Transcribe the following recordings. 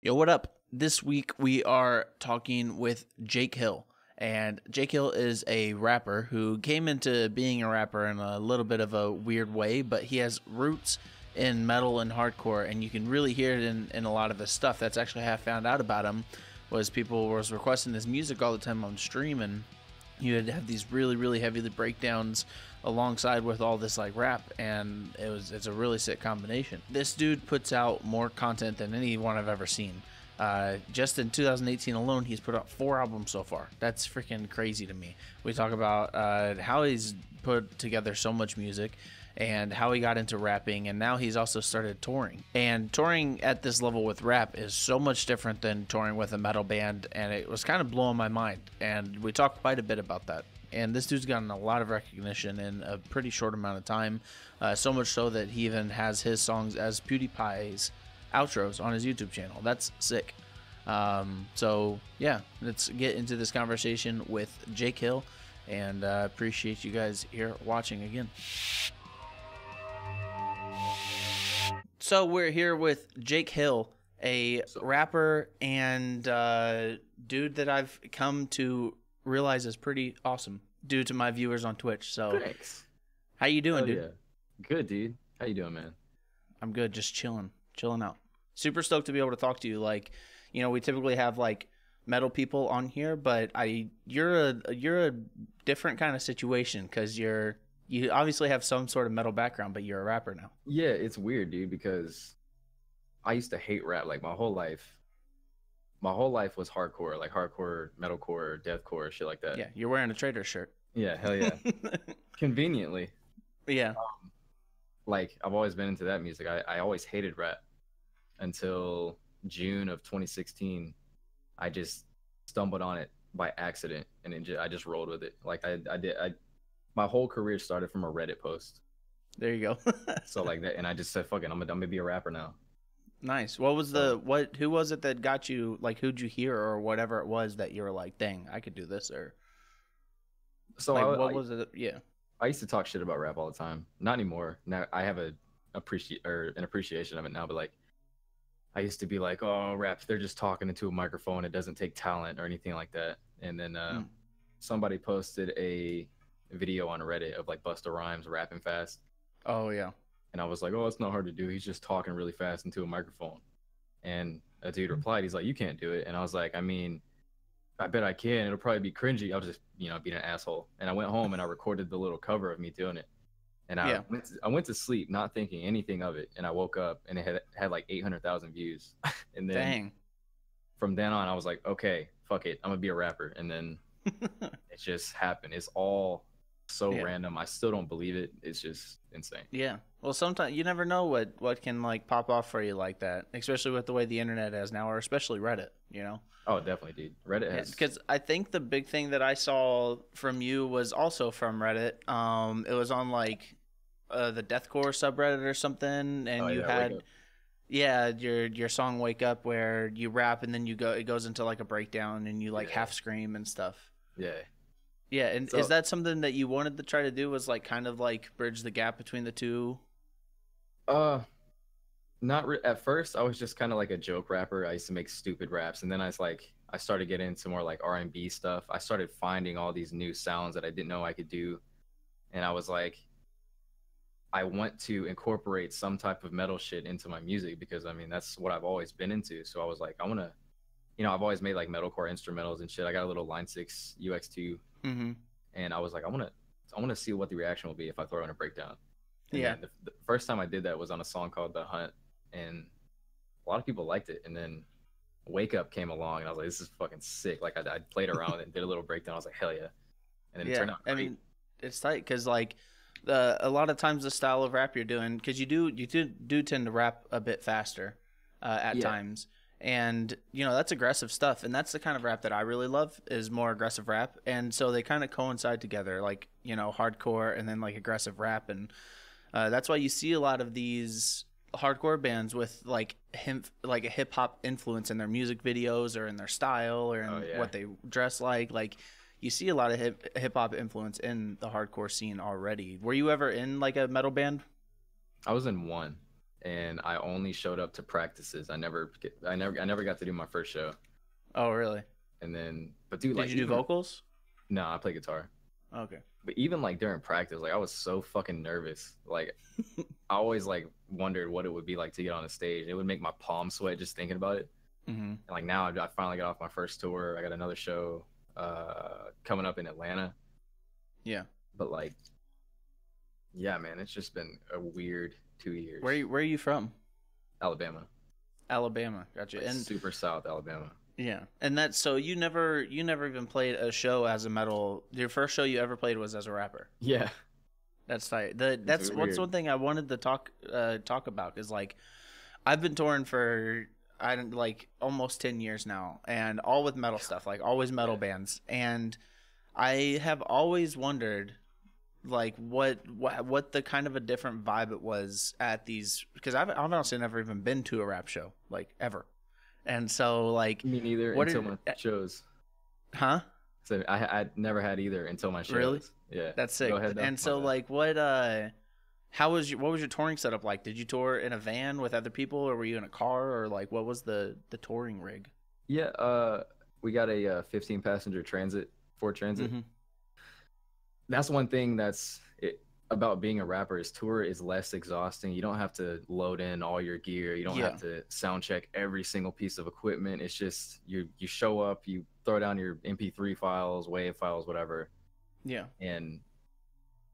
Yo, what up? This week we are talking with Jake Hill. And Jake Hill is a rapper who came into being a rapper in a little bit of a weird way, but he has roots in metal and hardcore, and you can really hear it in a lot of his stuff. That's actually how I found out about him, was people was requesting his music all the time on stream, and you had to have these really heavy breakdowns alongside with all this like rap, and it's a really sick combination. This dude puts out more content than anyone I've ever seen. Just in 2018 alone, he's put out 4 albums so far. That's freaking crazy to me. We talk about how he's put together so much music and how he got into rapping, and now he's also started touring. And touring at this level with rap is so much different than touring with a metal band, and it was kind of blowing my mind. And we talked quite a bit about that. And this dude's gotten a lot of recognition in a pretty short amount of time, so much so that he even has his songs as PewDiePie's outros on his YouTube channel. That's sick. So yeah, let's get into this conversation with Jake Hill, and appreciate you guys here watching again. So we're here with Jake Hill, a rapper and dude that I've come to realize is pretty awesome due to my viewers on Twitch. So thanks. How you doing, dude? Yeah. Good, dude. How you doing, man? I'm good, just chilling out. Super stoked to be able to talk to you. Like, you know, we typically have like metal people on here, but you're a different kind of situation because you obviously have some sort of metal background, but you're a rapper now. Yeah, it's weird, dude, because I used to hate rap like my whole life. My whole life was hardcore, like hardcore, metalcore, deathcore, shit like that. Yeah, you're wearing a Trader shirt. Yeah, hell yeah. Conveniently. Yeah. Like, I've always been into that music. I always hated rap until June of 2016. I just stumbled on it by accident, and I just rolled with it. Like, my whole career started from a Reddit post. There you go. So like that, and I just said, "Fuck it, I'm gonna be a rapper now." Nice. What was who was it that got you, like, who'd you hear or whatever it was that you were like, dang, I could do this? Or so like, what was it? Yeah. I used to talk shit about rap all the time. Not anymore. Now I have an appreciation of it now, but like I used to be like, oh, rap, they're just talking into a microphone. It doesn't take talent or anything like that. And then somebody posted a video on Reddit of like Busta Rhymes rapping fast. Oh yeah. And I was like, oh, it's not hard to do. He's just talking really fast into a microphone. And a dude replied, he's like, you can't do it. And I was like, I mean, I bet I can. It'll probably be cringy. I was just, being an asshole. And I went home and I recorded the little cover of me doing it. And I went to sleep not thinking anything of it. And I woke up and it had like 800,000 views. And then dang. From then on, I was like, okay, fuck it. I'm going to be a rapper. And then it just happened. It's all so random. I still don't believe it. It's just insane. Yeah. Well, sometimes you never know what can like pop off for you like that, especially with the way the internet is now, or especially Reddit, you know? Oh, definitely, dude. Reddit has... Because I think the big thing that I saw from you was also from Reddit. It was on like the deathcore subreddit or something, and you had... Yeah, your song "Wake Up," where you rap and then it goes into like a breakdown and you like half scream and stuff. Yeah. Yeah, and so, is that something that you wanted to try to do, was like kind of like bridge the gap between the two? At first I was just kind of like a joke rapper. I used to make stupid raps, and then I started getting into more like R&B stuff. I started finding all these new sounds that I didn't know I could do, and I was like, I want to incorporate some type of metal shit into my music, because I mean that's what I've always been into. So I was like, I want to, I've always made like metalcore instrumentals and shit. I got a little Line 6 UX2, and I was like, I want to see what the reaction will be if I throw in a breakdown. And the first time I did that was on a song called "The Hunt," and a lot of people liked it. And then "Wake Up" came along, and I was like, this is fucking sick. Like I played around with it and did a little breakdown. I was like, hell yeah. And then it turned out great. I mean, it's tight because like a lot of times the style of rap you're doing, because you do tend to rap a bit faster at times, and that's aggressive stuff, and that's the kind of rap that I really love, is more aggressive rap. And so they kind of coincide together, like hardcore and then like aggressive rap, and that's why you see a lot of these hardcore bands with like a hip hop influence in their music videos or in their style or in what they dress like. Like you see a lot of hip hop influence in the hardcore scene already. Were you ever in like a metal band? I was in one. and I only showed up to practices. I never got to do my first show. Oh, really? And then, but dude, Did like, you do vocals? No, I play guitar. Okay. But even like during practice, like I was so fucking nervous. Like I always like wondered what it would be like to get on a stage. It would make my palms sweat just thinking about it. Mm-hmm. And like now I finally got off my first tour. I got another show coming up in Atlanta. Yeah. But like, yeah, man, it's just been a weird 2 years. Where are you from? Alabama. Alabama. Gotcha. Like And super south Alabama. yeah. And that's so you never even played a show as a metal. Your first show you ever played was as a rapper. Yeah. That's tight. That's what's one thing I wanted to talk about is like I've been touring for like almost 10 years now, and all with metal stuff, like always metal bands. And I have always wondered like what the kind of a different vibe it was at these, because I've honestly never even been to a rap show like ever. And so like Me neither until my shows. Huh? So I never had either until my shows. Really? Yeah. That's sick. Go ahead, and so like what was your touring setup like? Did you tour in a van with other people, or were you in a car, or like what was the touring rig? Yeah, we got a 15 passenger Ford Transit. Mm-hmm. That's one thing about being a rapper is tour is less exhausting. You don't have to load in all your gear. You don't have to sound check every single piece of equipment. It's just you show up, you throw down your MP3 files, WAV files, whatever. Yeah. And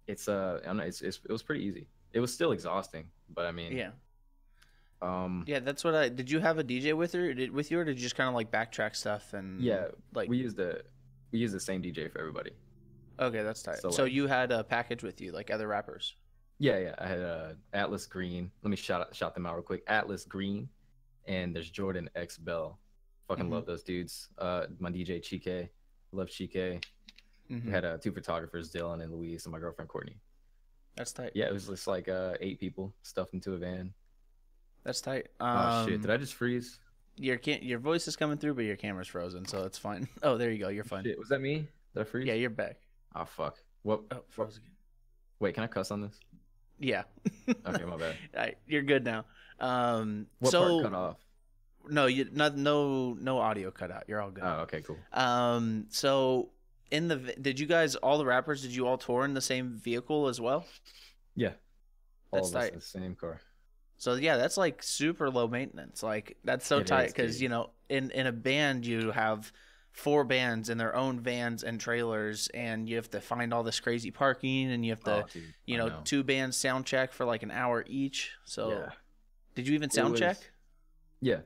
it's I don't know, it was pretty easy. It was still exhausting, but I mean, yeah, that's what did you have a DJ with you, or did you just kind of like backtrack stuff? And yeah, like we used the same DJ for everybody. Okay, that's tight. So you had a package with you, like other rappers? Yeah. I had Atlas Green. Let me shout them out real quick. Atlas Green, and there's Jordan X Bell. Fucking love those dudes. My DJ Chike, love Chike. We had 2 photographers, Dylan and Louise, and my girlfriend Courtney. That's tight. Yeah, it was just like 8 people stuffed into a van. That's tight. Oh shit! Did I just freeze? Your voice is coming through, but your camera's frozen, so it's fine. Oh, there you go. You're fine. Shit, was that me? Did I freeze? Yeah, you're back. Oh fuck! What? Oh, froze again. Wait, can I cuss on this? Yeah. Okay, my bad. Right, you're good now. What part cut off? No, no audio cut out. You're all good. Oh, okay, cool. So did you guys, all the rappers, did you all tour in the same vehicle as well? Yeah. All of us in the same car. So yeah, that's like super low maintenance. Like that's so tight because in a band you have 4 bands in their own vans and trailers, and you have to find all this crazy parking, and you have to, 2 bands sound check for like an hour each. So, yeah. Did you even sound check? Yeah,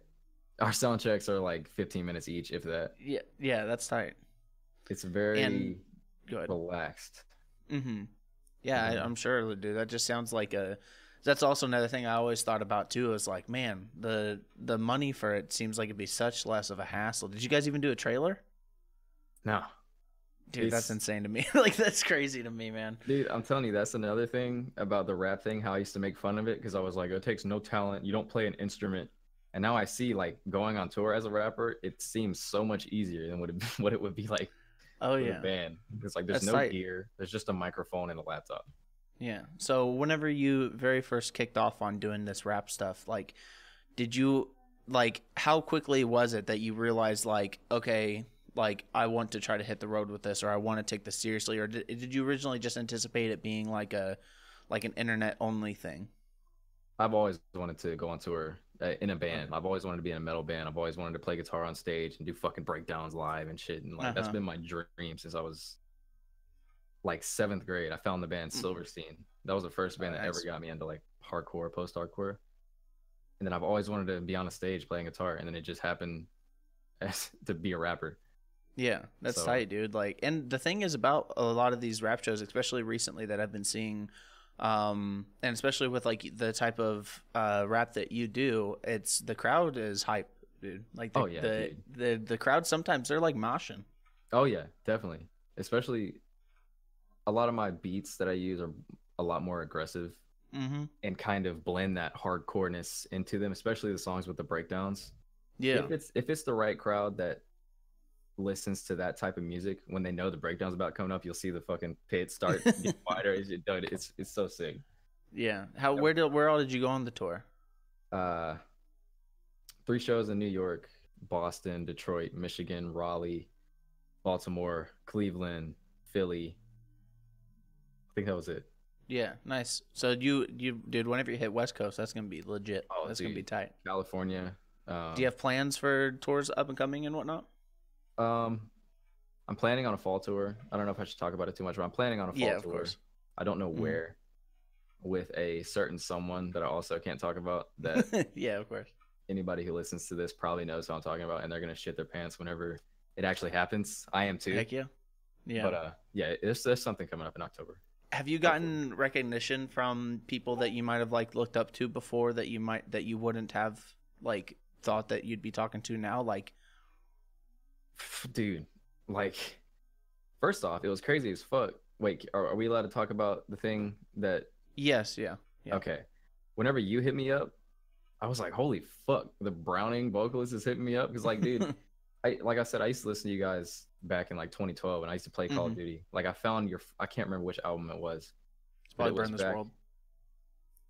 our sound checks are like 15 minutes each, if that. Yeah, that's tight. It's very relaxed. Mm-hmm. Yeah, I'm sure, dude. That just sounds like That's also another thing I always thought about too. Is like, man, the money for it seems like it'd be such less of a hassle. Did you guys even do a trailer? No, dude, that's insane to me. Like that's crazy to me, man. Dude, I'm telling you, that's another thing about the rap thing. How I used to make fun of it because I was like, it takes no talent. You don't play an instrument. And now I see like going on tour as a rapper, it seems so much easier than what it would be like. Oh yeah, a band. It's like there's no gear. There's just a microphone and a laptop. Yeah. So whenever you very first kicked off on doing this rap stuff, like, did you how quickly was it that you realized like, okay, like I want to try to hit the road with this, or I want to take this seriously, or did you originally just anticipate it being like an internet only thing? I've always wanted to go on tour in a band. I've always wanted to be in a metal band. I've always wanted to play guitar on stage and do fucking breakdowns live and shit. And like that's been my dream since I was like 7th grade. I found the band Silverstein. That was the first band that ever got me into like hardcore, post-hardcore. And then I've always wanted to be on a stage playing guitar, and then it just happened to be a rapper. Yeah, that's tight, dude. Like, and the thing is about a lot of these rap shows, especially recently that I've been seeing, and especially with like the type of rap that you do, it's the crowd is hype, dude. Like, the crowd sometimes they're like moshing. Oh yeah, definitely. Especially a lot of my beats that I use are a lot more aggressive and kind of blend that hardcoreness into them, especially the songs with the breakdowns. Yeah, if it's the right crowd that listens to that type of music, when they know the breakdown's about coming up, you'll see the fucking pit start getting wider. It's so sick. Yeah. Where all did you go on the tour? Uh, 3 shows in New York, Boston, Detroit, Michigan, Raleigh, Baltimore, Cleveland, Philly. I think that was it. Yeah, nice. So you dude, whenever you hit West Coast, that's gonna be legit. Oh, That's gonna be dude, tight. California. Do you have plans for tours up and coming and whatnot? Um, I'm planning on a fall tour. I don't know if I should talk about it too much, but I'm planning on a fall Yeah, of tour. course. I don't know Mhm. where, with a certain someone that I also can't talk about, that Yeah, of course. anybody who listens to this probably knows who I'm talking about, and they're gonna shit their pants whenever it actually happens. I am too. Heck yeah. Yeah. But yeah, there's something coming up in October. Have you Hopefully. gotten recognition from people that you might have like looked up to before that you wouldn't have like thought that you'd be talking to now? Like, Dude, like, first off, it was crazy as fuck. Wait, are we allowed to talk about the thing that? yes, yeah. Yeah. Okay, whenever you hit me up, I was like, holy fuck, the Browning vocalist is hitting me up, because like, dude, like I said, I used to listen to you guys back in like 2012, and I used to play Call of Duty. Like, I found I can't remember which album it was. It's But probably it was Burn This back, World.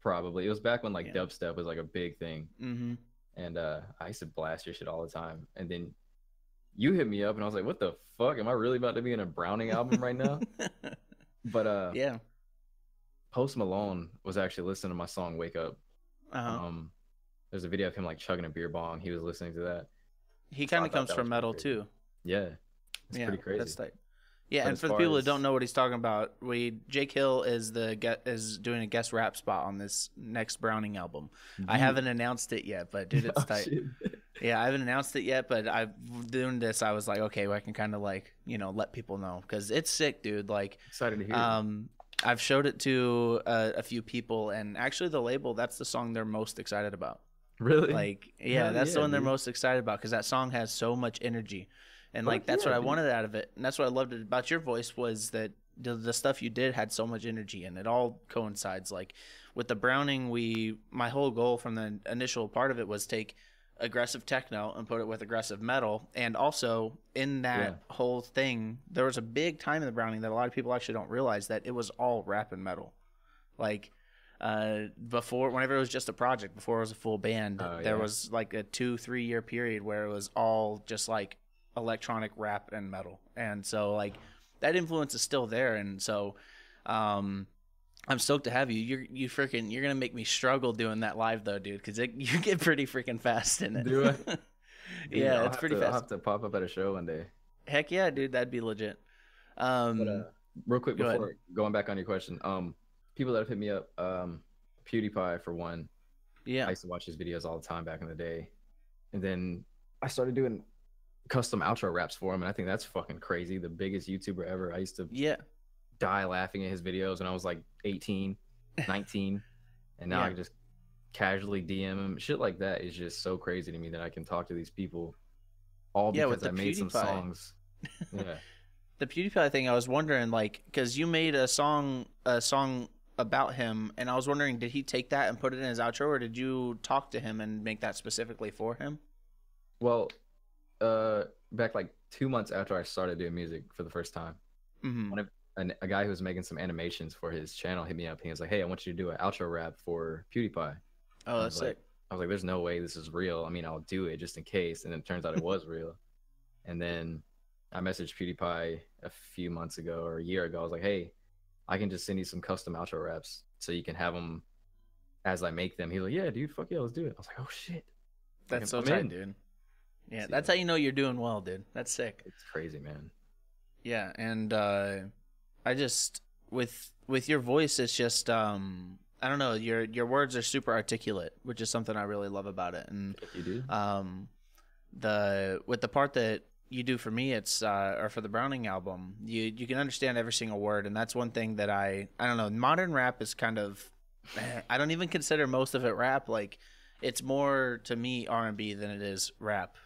probably it was back when like Yeah. dubstep was like a big thing, Mm-hmm. and I used to blast your shit all the time. And then you hit me up, and I was like, what the fuck? Am I really about to be in a Browning album right now? But Yeah. Post Malone was actually listening to my song "Wake Up." Uh-huh. There's a video of him like chugging a beer bong. He was listening to that. He So I kind of thought comes that from was metal pretty crazy. too. Yeah, it's Yeah, pretty crazy. that's tight. Yeah, But and as for the far people that as- don't know what he's talking about, Jake Hill is is doing a guest rap spot on this next Browning album. I haven't announced it yet, but dude, it's Oh, tight. shit. Yeah, I haven't announced it yet, but I've doing this. I was like, okay, well, I can kind of like let people know because it's sick, dude. Like, Excited to hear. It. I've showed it to a few people, and actually, the label that's the song they're most excited about. Really? Like, yeah, Hell that's the yeah, one they're dude. most excited about because that song has so much energy, and Fuck like that's yeah, what I dude. wanted out of it, and that's what I loved about your voice was that the stuff you did had so much energy, and it all coincides. Like with the Browning, my whole goal from the initial part of it was take aggressive techno and put it with aggressive metal, and also in that whole thing, there was a big time in the Browning that a lot of people actually don't realize that it was all rap and metal, like. Before, whenever it was just a project, before it was a full band, there was like a 2-3 year period where it was all just like electronic rap and metal, and so like that influence is still there, and so I'm stoked to have you. You're gonna make me struggle doing that live though, dude, because you get pretty freaking fast in it. Do I? Dude, Yeah, it's pretty I'll fast. have to pop up at a show one day. Heck yeah, dude, that'd be legit. But real quick go before going back on your question, people that have hit me up, PewDiePie for one. Yeah, I used to watch his videos all the time back in the day, and then I started doing custom outro raps for him, and I think that's fucking crazy. The biggest YouTuber ever. I used to yeah, die laughing at his videos when I was like 18, 19, and now Yeah. I can just casually DM him. Shit like that is just so crazy to me that I can talk to these people all Yeah, because with I the made some PewDiePie. songs. Yeah. The PewDiePie thing, I was wondering, like, because you made a song about him, and I was wondering, did he take that and put it in his outro, or did you talk to him and make that specifically for him? Well, back like 2 months after I started doing music for the first time, Mm-hmm. one of a guy who was making some animations for his channel hit me up. He was like, "Hey, I want you to do an outro rap for PewDiePie." Oh, that's sick. I was like, "There's no way this is real. I mean, I'll do it just in case." And then it turns out it was real. And then I messaged PewDiePie a few months ago or a year ago. I was like, "Hey, I can just send you some custom outro raps so you can have them as I make them." He's like, "Yeah, dude, fuck yeah, let's do it." I was like, "Oh shit, That's so I'm tight, in." dude. Yeah, So, that's how you know you're doing well, dude. That's sick. It's crazy, man. Yeah, and I just with your voice, it's just I don't know, your words are super articulate, which is something I really love about it. And You do? with the part that you do for me, it's or for the Browning album, you can understand every single word, and that's one thing that I don't know. Modern rap is kind of I don't even consider most of it rap. Like it's more to me R&B than it is rap.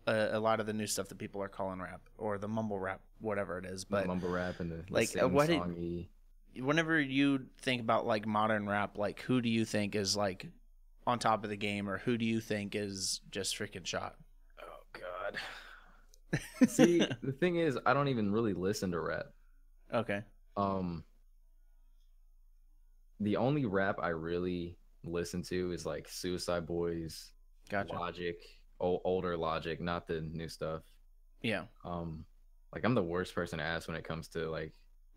A lot of the new stuff that people are calling rap or the mumble rap, whatever it is. But The mumble rap and the like, what songy. whenever you think about like modern rap, like who do you think is like on top of the game, or who do you think is just freaking shot? Oh God. See, the thing is, I don't even really listen to rap. Okay. The only rap I really listen to is like Suicide Boys, Gotcha. Logic, older Logic, not the new stuff. Yeah. Like I'm the worst person to ask when it comes to like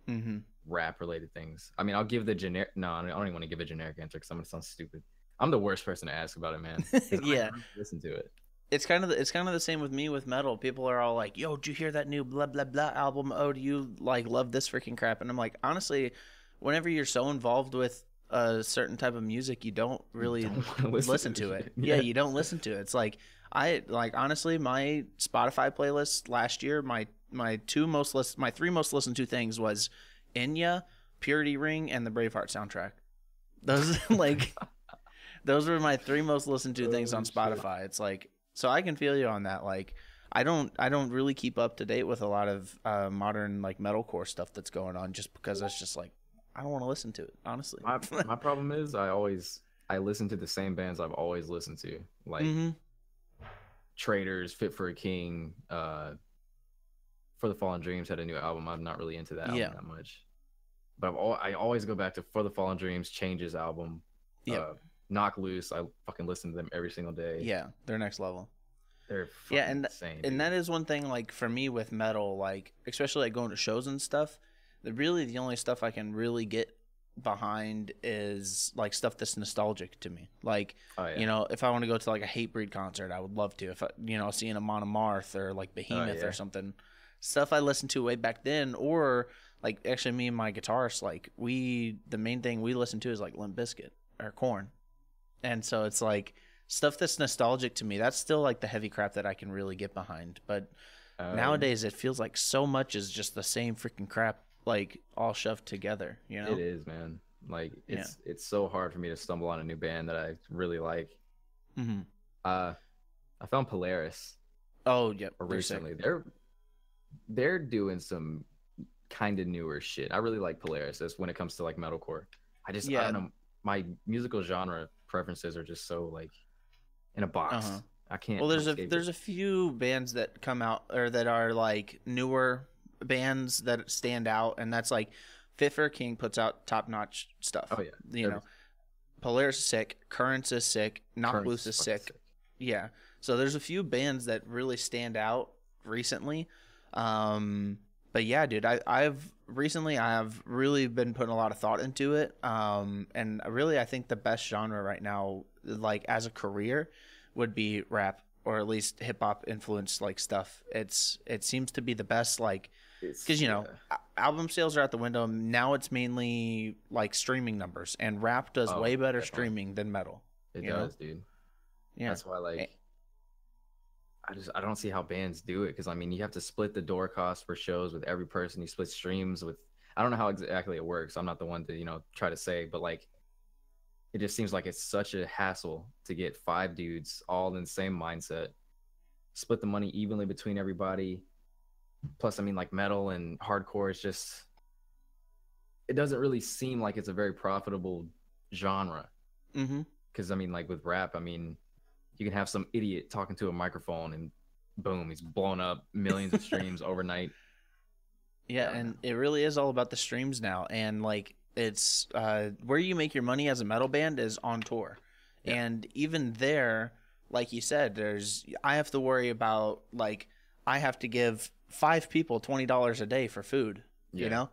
Mm-hmm. rap related things. I mean, I'll give the generic. No, I don't even want to give a generic answer because I'm gonna sound stupid. I'm the worst person to ask about it, man. 'Cause I Yeah. don't listen to it. It's kind of the same with me with metal. People are all like, "Yo, did you hear that new blah blah blah album? Oh, do you like love this freaking crap?" And I'm like, honestly, whenever you're so involved with a certain type of music, you don't really Don't wanna listen to it. Yeah, you don't listen to it. It's like honestly, my Spotify playlist last year, my three most listened to things was Enya, Purity Ring, and the Braveheart soundtrack. Those those were my three most listened to things on Spotify. It's like, so I can feel you on that. Like I don't really keep up to date with a lot of modern like metalcore stuff that's going on, just because it's just like I don't want to listen to it, honestly. My problem is I listen to the same bands I've always listened to, like Traitors, Fit for a King, For the Fallen Dreams had a new album. I'm not really into that album that much, but I always go back to For the Fallen Dreams, Changes album, Knock Loose. I fucking listen to them every single day. Yeah, they're next level. They're fucking insane. And that is one thing, like for me with metal, like especially like going to shows and stuff. The only stuff I can really get behind is like stuff that's nostalgic to me. Like, you know, if I want to go to like a Hatebreed concert, I would love to. If I, you know, seeing a Mon Amarth or like Behemoth or something, stuff I listened to way back then, or like actually me and my guitarist, like the main thing we listen to is like Limp Bizkit or Korn, and so it's like stuff that's nostalgic to me. That's still like the heavy crap that I can really get behind. But nowadays, it feels like so much is just the same freaking crap, like all shoved together, you know? It is, man. Like it's so hard for me to stumble on a new band that I really like. I found Polaris. Oh, yeah. Recently. They're doing some kind of newer shit. I really like Polaris as when it comes to like metalcore. I don't know. My musical genre preferences are just so like in a box. I can't. Well, there's a few bands that come out or that are like newer bands that stand out, and that's like Fit for a King puts out top notch stuff. Oh yeah, you know, Polaris is sick, Currents is sick, Knock Loose is sick. Yeah, so there's a few bands that really stand out recently. But yeah, dude, I've really been putting a lot of thought into it. And really, I think the best genre right now, like as a career, would be rap, or at least hip hop influenced like stuff. It seems to be the best, like, because you know, album sales are out the window now. It's mainly like streaming numbers, and rap does way better streaming than metal. It does, dude. Yeah, that's why like. I don't see how bands do it, because I mean you have to split the door cost for shows with every person. You split streams with, I don't know how exactly it works. I'm not the one to try to say, but like it just seems like it's such a hassle to get 5 dudes all in the same mindset, split the money evenly between everybody. Plus, I mean, like metal and hardcore is just, it doesn't really seem like it's a very profitable genre. Because I mean, like with rap, I mean, you can have some idiot talking to a microphone and boom, he's blown up millions of streams overnight. Yeah, and it really is all about the streams now. And like it's where you make your money as a metal band is on tour. And even there, like you said, I have to worry about, like, I have to give 5 people $20 a day for food, you know?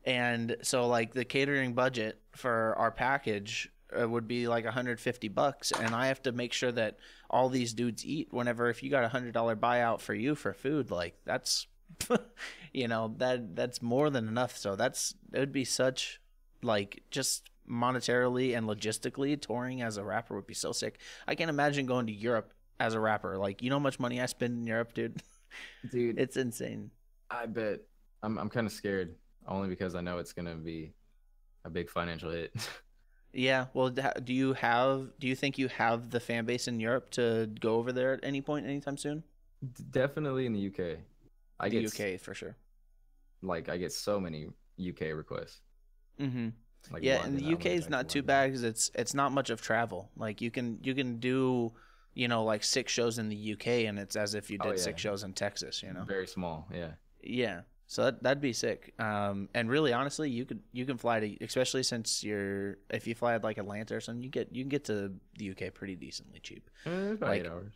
And so like the catering budget for our package would be like $150, and I have to make sure that all these dudes eat. Whenever, if you got $100 buyout for you for food, like that's that's more than enough. So it would be such, like, just monetarily and logistically, touring as a rapper would be so sick. I can't imagine going to Europe as a rapper. Like, you know how much money I spend in Europe, dude? Dude, it's insane. I bet. I'm kind of scared, only because I know it's gonna be a big financial hit. Yeah, well, do you think you have the fan base in Europe to go over there at any point, anytime soon? Definitely in the UK. UK for sure. Like, I get so many UK requests. Like, yeah, and the UK is not too bad because it's not much of travel. Like you can do, like 6 shows in the UK, and it's as if you did 6 shows in Texas. Very small. Yeah. Yeah. So that'd be sick. And really, honestly, you can fly to, especially since if you fly at like Atlanta or something, you can get to the UK pretty decently cheap. About Like 8 hours.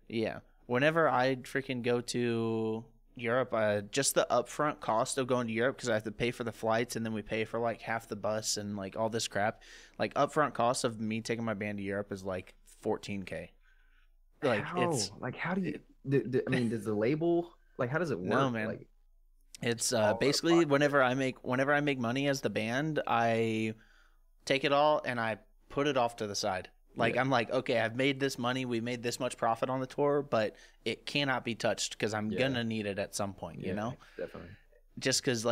yeah, whenever I freaking go to Europe, just the upfront cost of going to Europe because I have to pay for the flights and then we pay for like half the bus and like all this crap. Like upfront cost of me taking my band to Europe is like 14K. Like it's like how do you? I mean, does the label like how does it work? no man. Like It's all out of basically pocket? whenever I make money as the band, I take it all and I put it off to the side. Like Yeah. I'm like, okay, I've made this money, we made this much profit on the tour, but it cannot be touched because I'm Yeah. gonna need it at some point, you Yeah, know? definitely. Just because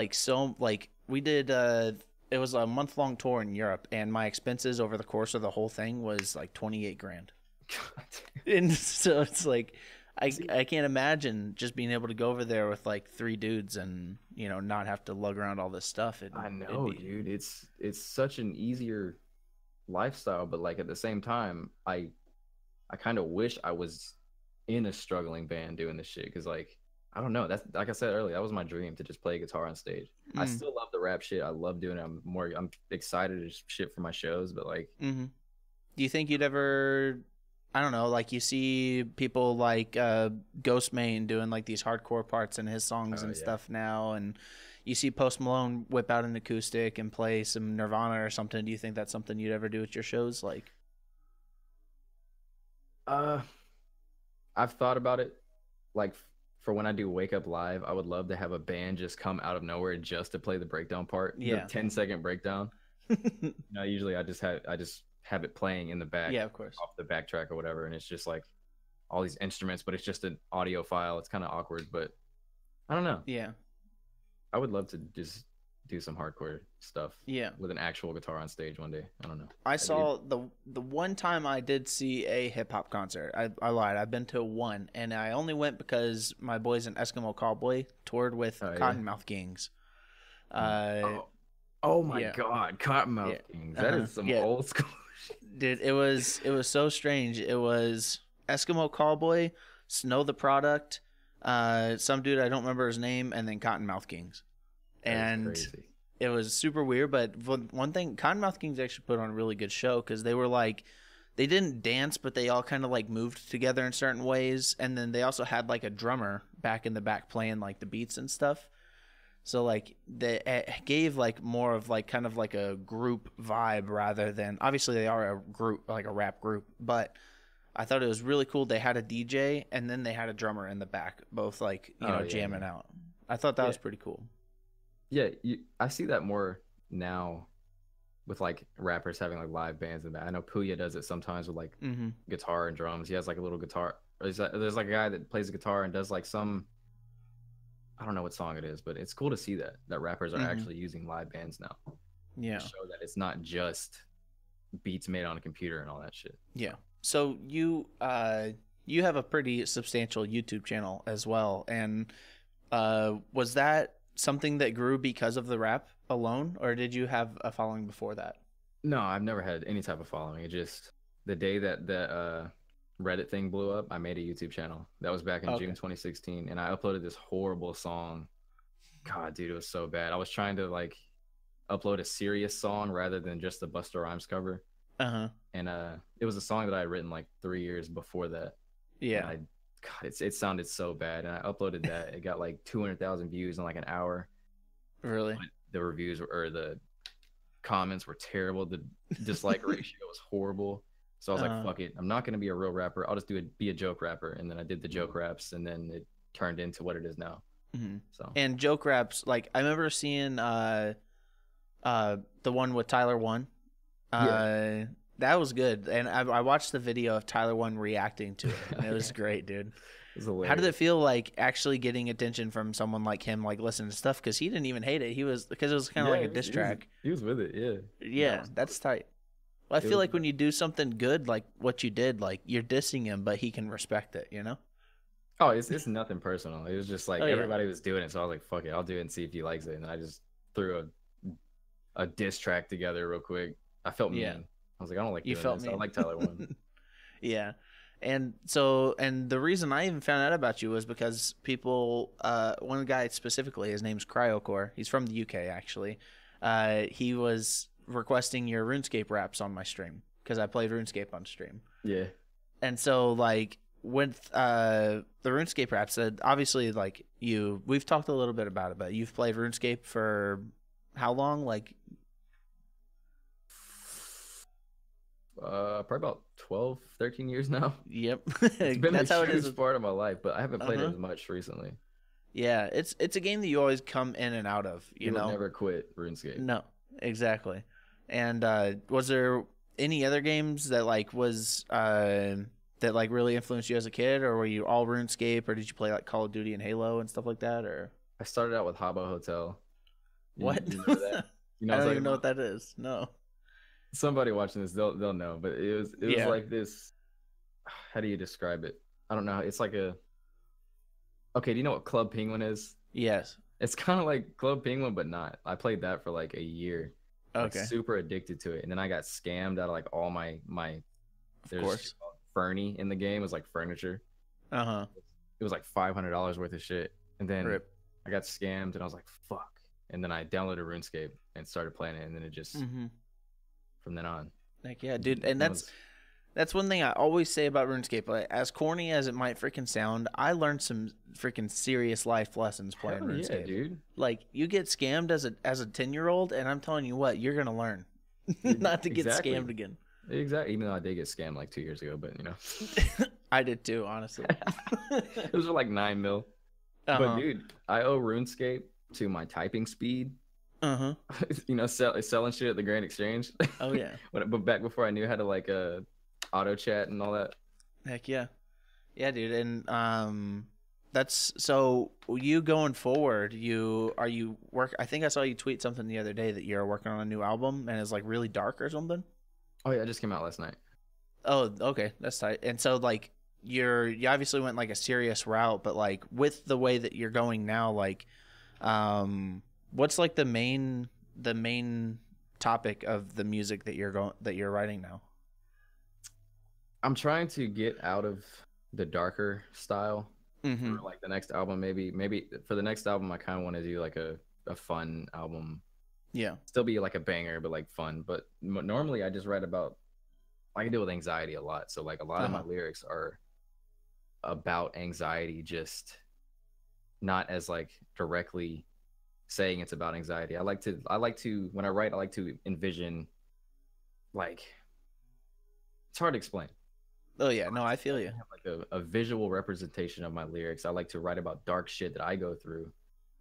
we did it was a month-long tour in Europe and my expenses over the course of the whole thing was like 28 grand. And so it's like I can't imagine just being able to go over there with like 3 dudes and not have to lug around all this stuff. I know, dude. It's such an easier lifestyle, but like at the same time, I kind of wish I was in a struggling band doing this shit because like I don't know. That's like I said earlier, that was my dream to just play guitar on stage. I still love the rap shit. I love doing it. I'm excited to shit for my shows, but like, Do you think you'd ever? I don't know. Like you see people like Ghostmane doing like these hardcore parts in his songs and stuff now, and you see Post Malone whip out an acoustic and play some Nirvana or something. Do you think that's something you'd ever do at your shows? Like, I've thought about it. Like for when I do Wake Up Live, I would love to have a band just come out of nowhere just to play the breakdown part. Yeah. The 10-second breakdown. Usually I just have it playing in the back. Yeah, of course. Off the backtrack or whatever, and it's just like all these instruments, but it's just an audio file. It's kind of awkward, but I don't know. Yeah. I would love to just do some hardcore stuff. Yeah. With an actual guitar on stage one day. I don't know. I saw the one time I did see a hip hop concert. I lied. I've been to one, and I only went because my boys in Eskimo Cowboy toured with Kottonmouth Kings. Oh my God, Kottonmouth Kings. That is some old school shit. Dude, it was so strange. It was Eskimo Cowboy, Snow the Product, some dude I don't remember his name, and then Kottonmouth Kings. And it was super weird, but one thing, Kottonmouth Kings actually put on a really good show because they were like, they didn't dance, but they all kind of like moved together in certain ways, and then they also had like a drummer back in the back playing like the beats and stuff. So like it gave like more of like kind of like a group vibe rather than, obviously they are a group, like a rap group, but I thought it was really cool. They had a DJ and then they had a drummer in the back, both like jamming out. I thought that was pretty cool. Yeah, I see that more now with like rappers having like live bands in the back. I know Puya does it sometimes with like guitar and drums. He has like a little guitar. There's like a guy that plays the guitar and does like some, I don't know what song it is, but it's cool to see that rappers are actually using live bands now. Yeah. To show that it's not just beats made on a computer and all that shit. Yeah. So you have a pretty substantial YouTube channel as well, and was that something that grew because of the rap alone, or did you have a following before that? No, I've never had any type of following. It just the day that the Reddit thing blew up, I made a YouTube channel. That was back in June 2016, and I uploaded this horrible song. God, dude, it was so bad. I was trying to like upload a serious song rather than just the Busta Rhymes cover. And it was a song that I had written like 3 years before that. Yeah. God, it sounded so bad, and I uploaded that. It got like 200,000 views in like an hour. Really? But the reviews or the comments were terrible. The dislike ratio was horrible. So I was like, fuck it. I'm not going to be a real rapper. I'll just be a joke rapper. And then I did the joke raps, and then it turned into what it is now. So. And joke raps, like I remember seeing the one with Tyler One. That was good. And I watched the video of Tyler One reacting to it, and it was great, dude. It was How did it feel like actually getting attention from someone like him, like listening to stuff? Because he didn't even hate it. Because it was kind of like a diss track. He was with it, yeah. Yeah, that's tight. Well, I feel like when you do something good, like what you did, like you're dissing him, but he can respect it, you know? Oh, it's nothing personal. It was just like everybody was doing it, so I was like, fuck it, I'll do it and see if he likes it. And I just threw a diss track together real quick. I felt mean. I was like, I don't like doing this. I like Tyler One. Yeah. And so, and the reason I even found out about you was because people, one guy specifically, his name's Cryocore. He's from the UK, actually. He was requesting your RuneScape raps on my stream because I played RuneScape on stream. Yeah. And so, like, with the RuneScape raps, obviously, like, we've talked a little bit about it, but you've played RuneScape for how long? Like, probably about 12, 13 years now. Yep. It's been That's a how it huge is. part of my life, but I haven't played it as much recently. Yeah, it's a game that you always come in and out of, you know? Never quit RuneScape. No, exactly. And was there any other games that like that like really influenced you as a kid, or were you all RuneScape, or did you play like Call of Duty and Halo and stuff like that, or I started out with Habbo Hotel. what? You know that? You know I what don't I'm even know what talking that is. No. about? Somebody watching this, they'll know. But it was like this. How do you describe it? I don't know. It's like a. Okay, do you know what Club Penguin is? Yes. It's kind of like Club Penguin, but not. I played that for like a year. Like, Okay. super addicted to it, and then I got scammed out of like all my. Of course. Fernie in the game. It was like furniture. It was like $500 worth of shit, and then Rip. I got scammed, and I was like, "Fuck!" And then I downloaded RuneScape and started playing it, and then it just from then on. Heck yeah, dude. And that's one thing I always say about RuneScape. Like, as corny as it might freaking sound, I learned some freaking serious life lessons playing RuneScape. Yeah, dude. Like, you get scammed as a 10-year-old, and I'm telling you what, you're gonna learn not to get scammed again. Exactly. Even though I did get scammed like 2 years ago, but you know, I did too, honestly. It was for like 9 mil. But dude, I owe RuneScape to my typing speed. You know, selling shit at the Grand Exchange. Oh yeah. But back before I knew how to like auto chat and all that. Heck yeah. Yeah, dude. And that's so you going forward, I think I saw you tweet something the other day that you're working on a new album and it's like really dark or something. Oh yeah, it just came out last night. Oh, okay. That's tight. And so like you obviously went like a serious route, but like with the way that you're going now, like what's like the main topic of the music that you're writing now? I'm trying to get out of the darker style for like the next album. Maybe for the next album, I kind of want to do like a fun album. Yeah, still be like a banger, but like fun. But normally, I just write about. I can deal with anxiety a lot, so like a lot of my lyrics are about anxiety, just not as like directly saying it's about anxiety. I like to when I write, I like to envision like it's hard to explain. Oh yeah, no, I feel you. I have like a visual representation of my lyrics. I like to write about dark shit that I go through.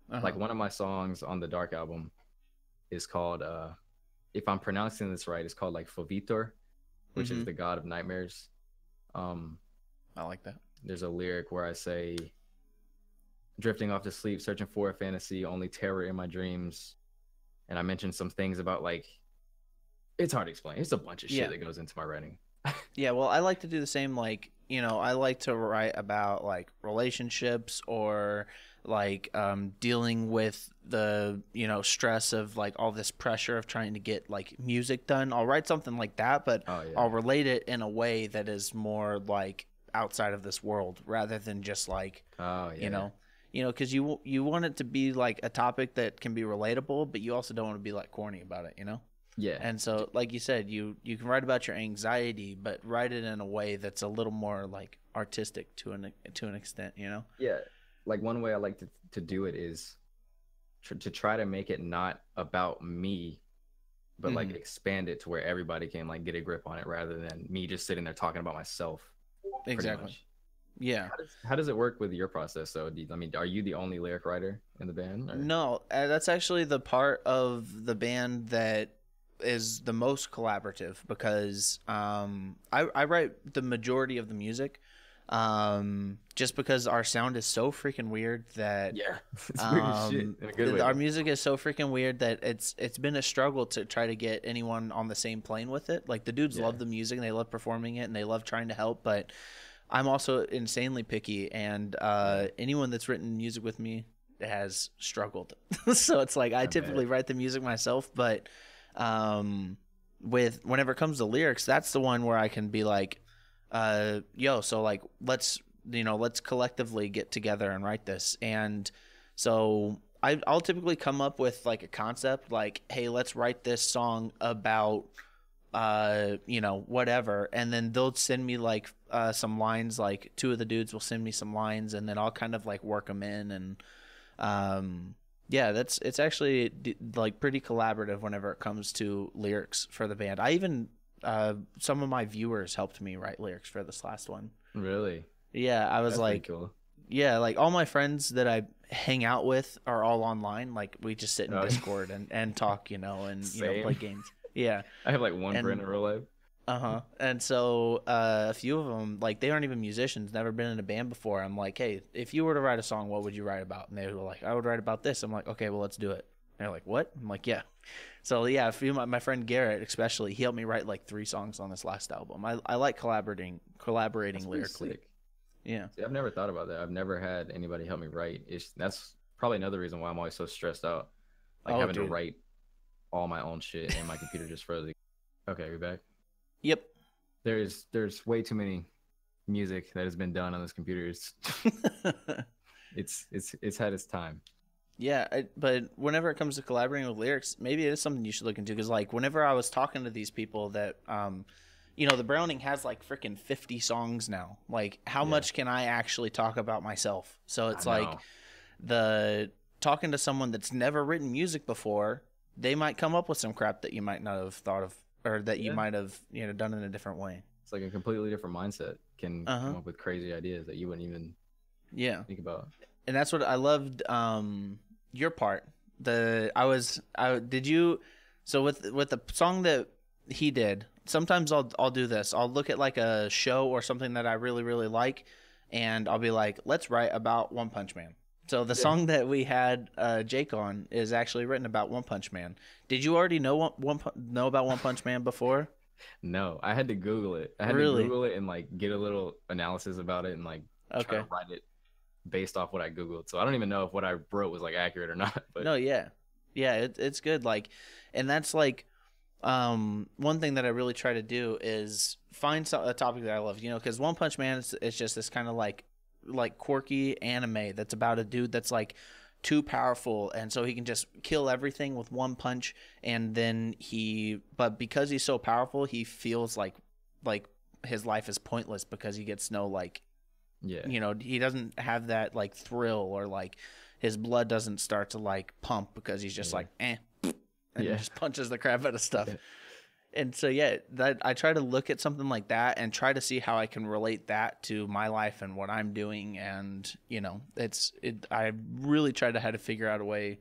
Like one of my songs on the Dark album is called if I'm pronouncing this right, it's called like Fovitor, which is the god of nightmares. I like that. There's a lyric where I say, drifting off to sleep, searching for a fantasy, only terror in my dreams. And I mentioned some things about like, it's hard to explain. It's a bunch of shit that goes into my writing. Yeah, well, I like to do the same. Like, you know, I like to write about like relationships or like dealing with the, you know, stress of like all this pressure of trying to get like music done. I'll write something like that, but I'll relate it in a way that is more like outside of this world rather than just like, you know, because you want it to be like a topic that can be relatable, but you also don't want to be like corny about it, you know? Yeah. And so, like you said, you can write about your anxiety, but write it in a way that's a little more like artistic to an extent, you know? Yeah. Like one way I like to do it is to try to make it not about me, but like expand it to where everybody can like get a grip on it rather than me just sitting there talking about myself. Exactly. Yeah. How does it work with your process though? I mean, are you the only lyric writer in the band? Or? No, that's actually the part of the band that is the most collaborative because I write the majority of the music just because our sound is so freaking weird that it's weird as shit in a good way. Our music is so freaking weird that it's been a struggle to try to get anyone on the same plane with it. Like the dudes love the music and they love performing it and they love trying to help, but I'm also insanely picky and anyone that's written music with me has struggled. So it's like I typically write the music myself, but whenever it comes to lyrics, that's the one where I can be like, yo, so like let's collectively get together and write this. And so I'll typically come up with like a concept, like, hey, let's write this song about whatever, and then they'll send me like some lines. Like two of the dudes will send me some lines, and then I'll kind of like work them in. And yeah, it's actually like pretty collaborative whenever it comes to lyrics for the band. I even some of my viewers helped me write lyrics for this last one. Really? Yeah, I was That's like, pretty cool. yeah, like all my friends that I hang out with are all online. Like we just sit in Oh, Discord and talk, and Same. play games. Yeah. I have like one And friend in real life. and so a few of them, like they aren't even musicians, never been in a band before. I'm like, hey, if you were to write a song, what would you write about? And they were like, I would write about this. I'm like, okay, well, let's do it. And they're like, what? I'm like, yeah. So yeah, a few my friend Garrett especially, he helped me write like 3 songs on this last album. I like collaborating That's pretty lyrically. sick. Yeah. See, I've never thought about that. I've never had anybody help me write. That's probably another reason why I'm always so stressed out, like Oh, having dude. to write all my own shit and my computer just froze. Okay, we back. Yep. There's way too many music that has been done on this computer. It's had its time. Yeah, but whenever it comes to collaborating with lyrics, maybe it is something you should look into. Because like whenever I was talking to these people that, the Browning has like freaking 50 songs now. Like how Yeah. much can I actually talk about myself? So it's I like know. the talking to someone that's never written music before, they might come up with some crap that you might not have thought of, or that you Yeah. might have done in a different way. It's like a completely different mindset can come up with crazy ideas that you wouldn't even Yeah. think about. And that's what I loved. Your part. So with the song that he did, sometimes I'll do this. I'll look at like a show or something that I really really like, and I'll be like, let's write about One Punch Man. So the song that we had Jake on is actually written about One Punch Man. Did you already know know about One Punch Man before? No, I had to Google it. I had Really? to Google it and like get a little analysis about it and like try Okay. to write it based off what I Googled. So I don't even know if what I wrote was like accurate or not. But No, yeah. Yeah, it's good. Like, and that's like one thing that I really try to do is find a topic that I love, because One Punch Man is just this kind of like quirky anime that's about a dude that's like too powerful, and so he can just kill everything with one punch, and then but because he's so powerful, he feels like his life is pointless because he gets no like yeah, he doesn't have that like thrill, or like his blood doesn't start to like pump because he's just like and just punches the crap out of stuff. Yeah. And so that I try to look at something like that and try to see how I can relate that to my life and what I'm doing. And I really tried to figure out a way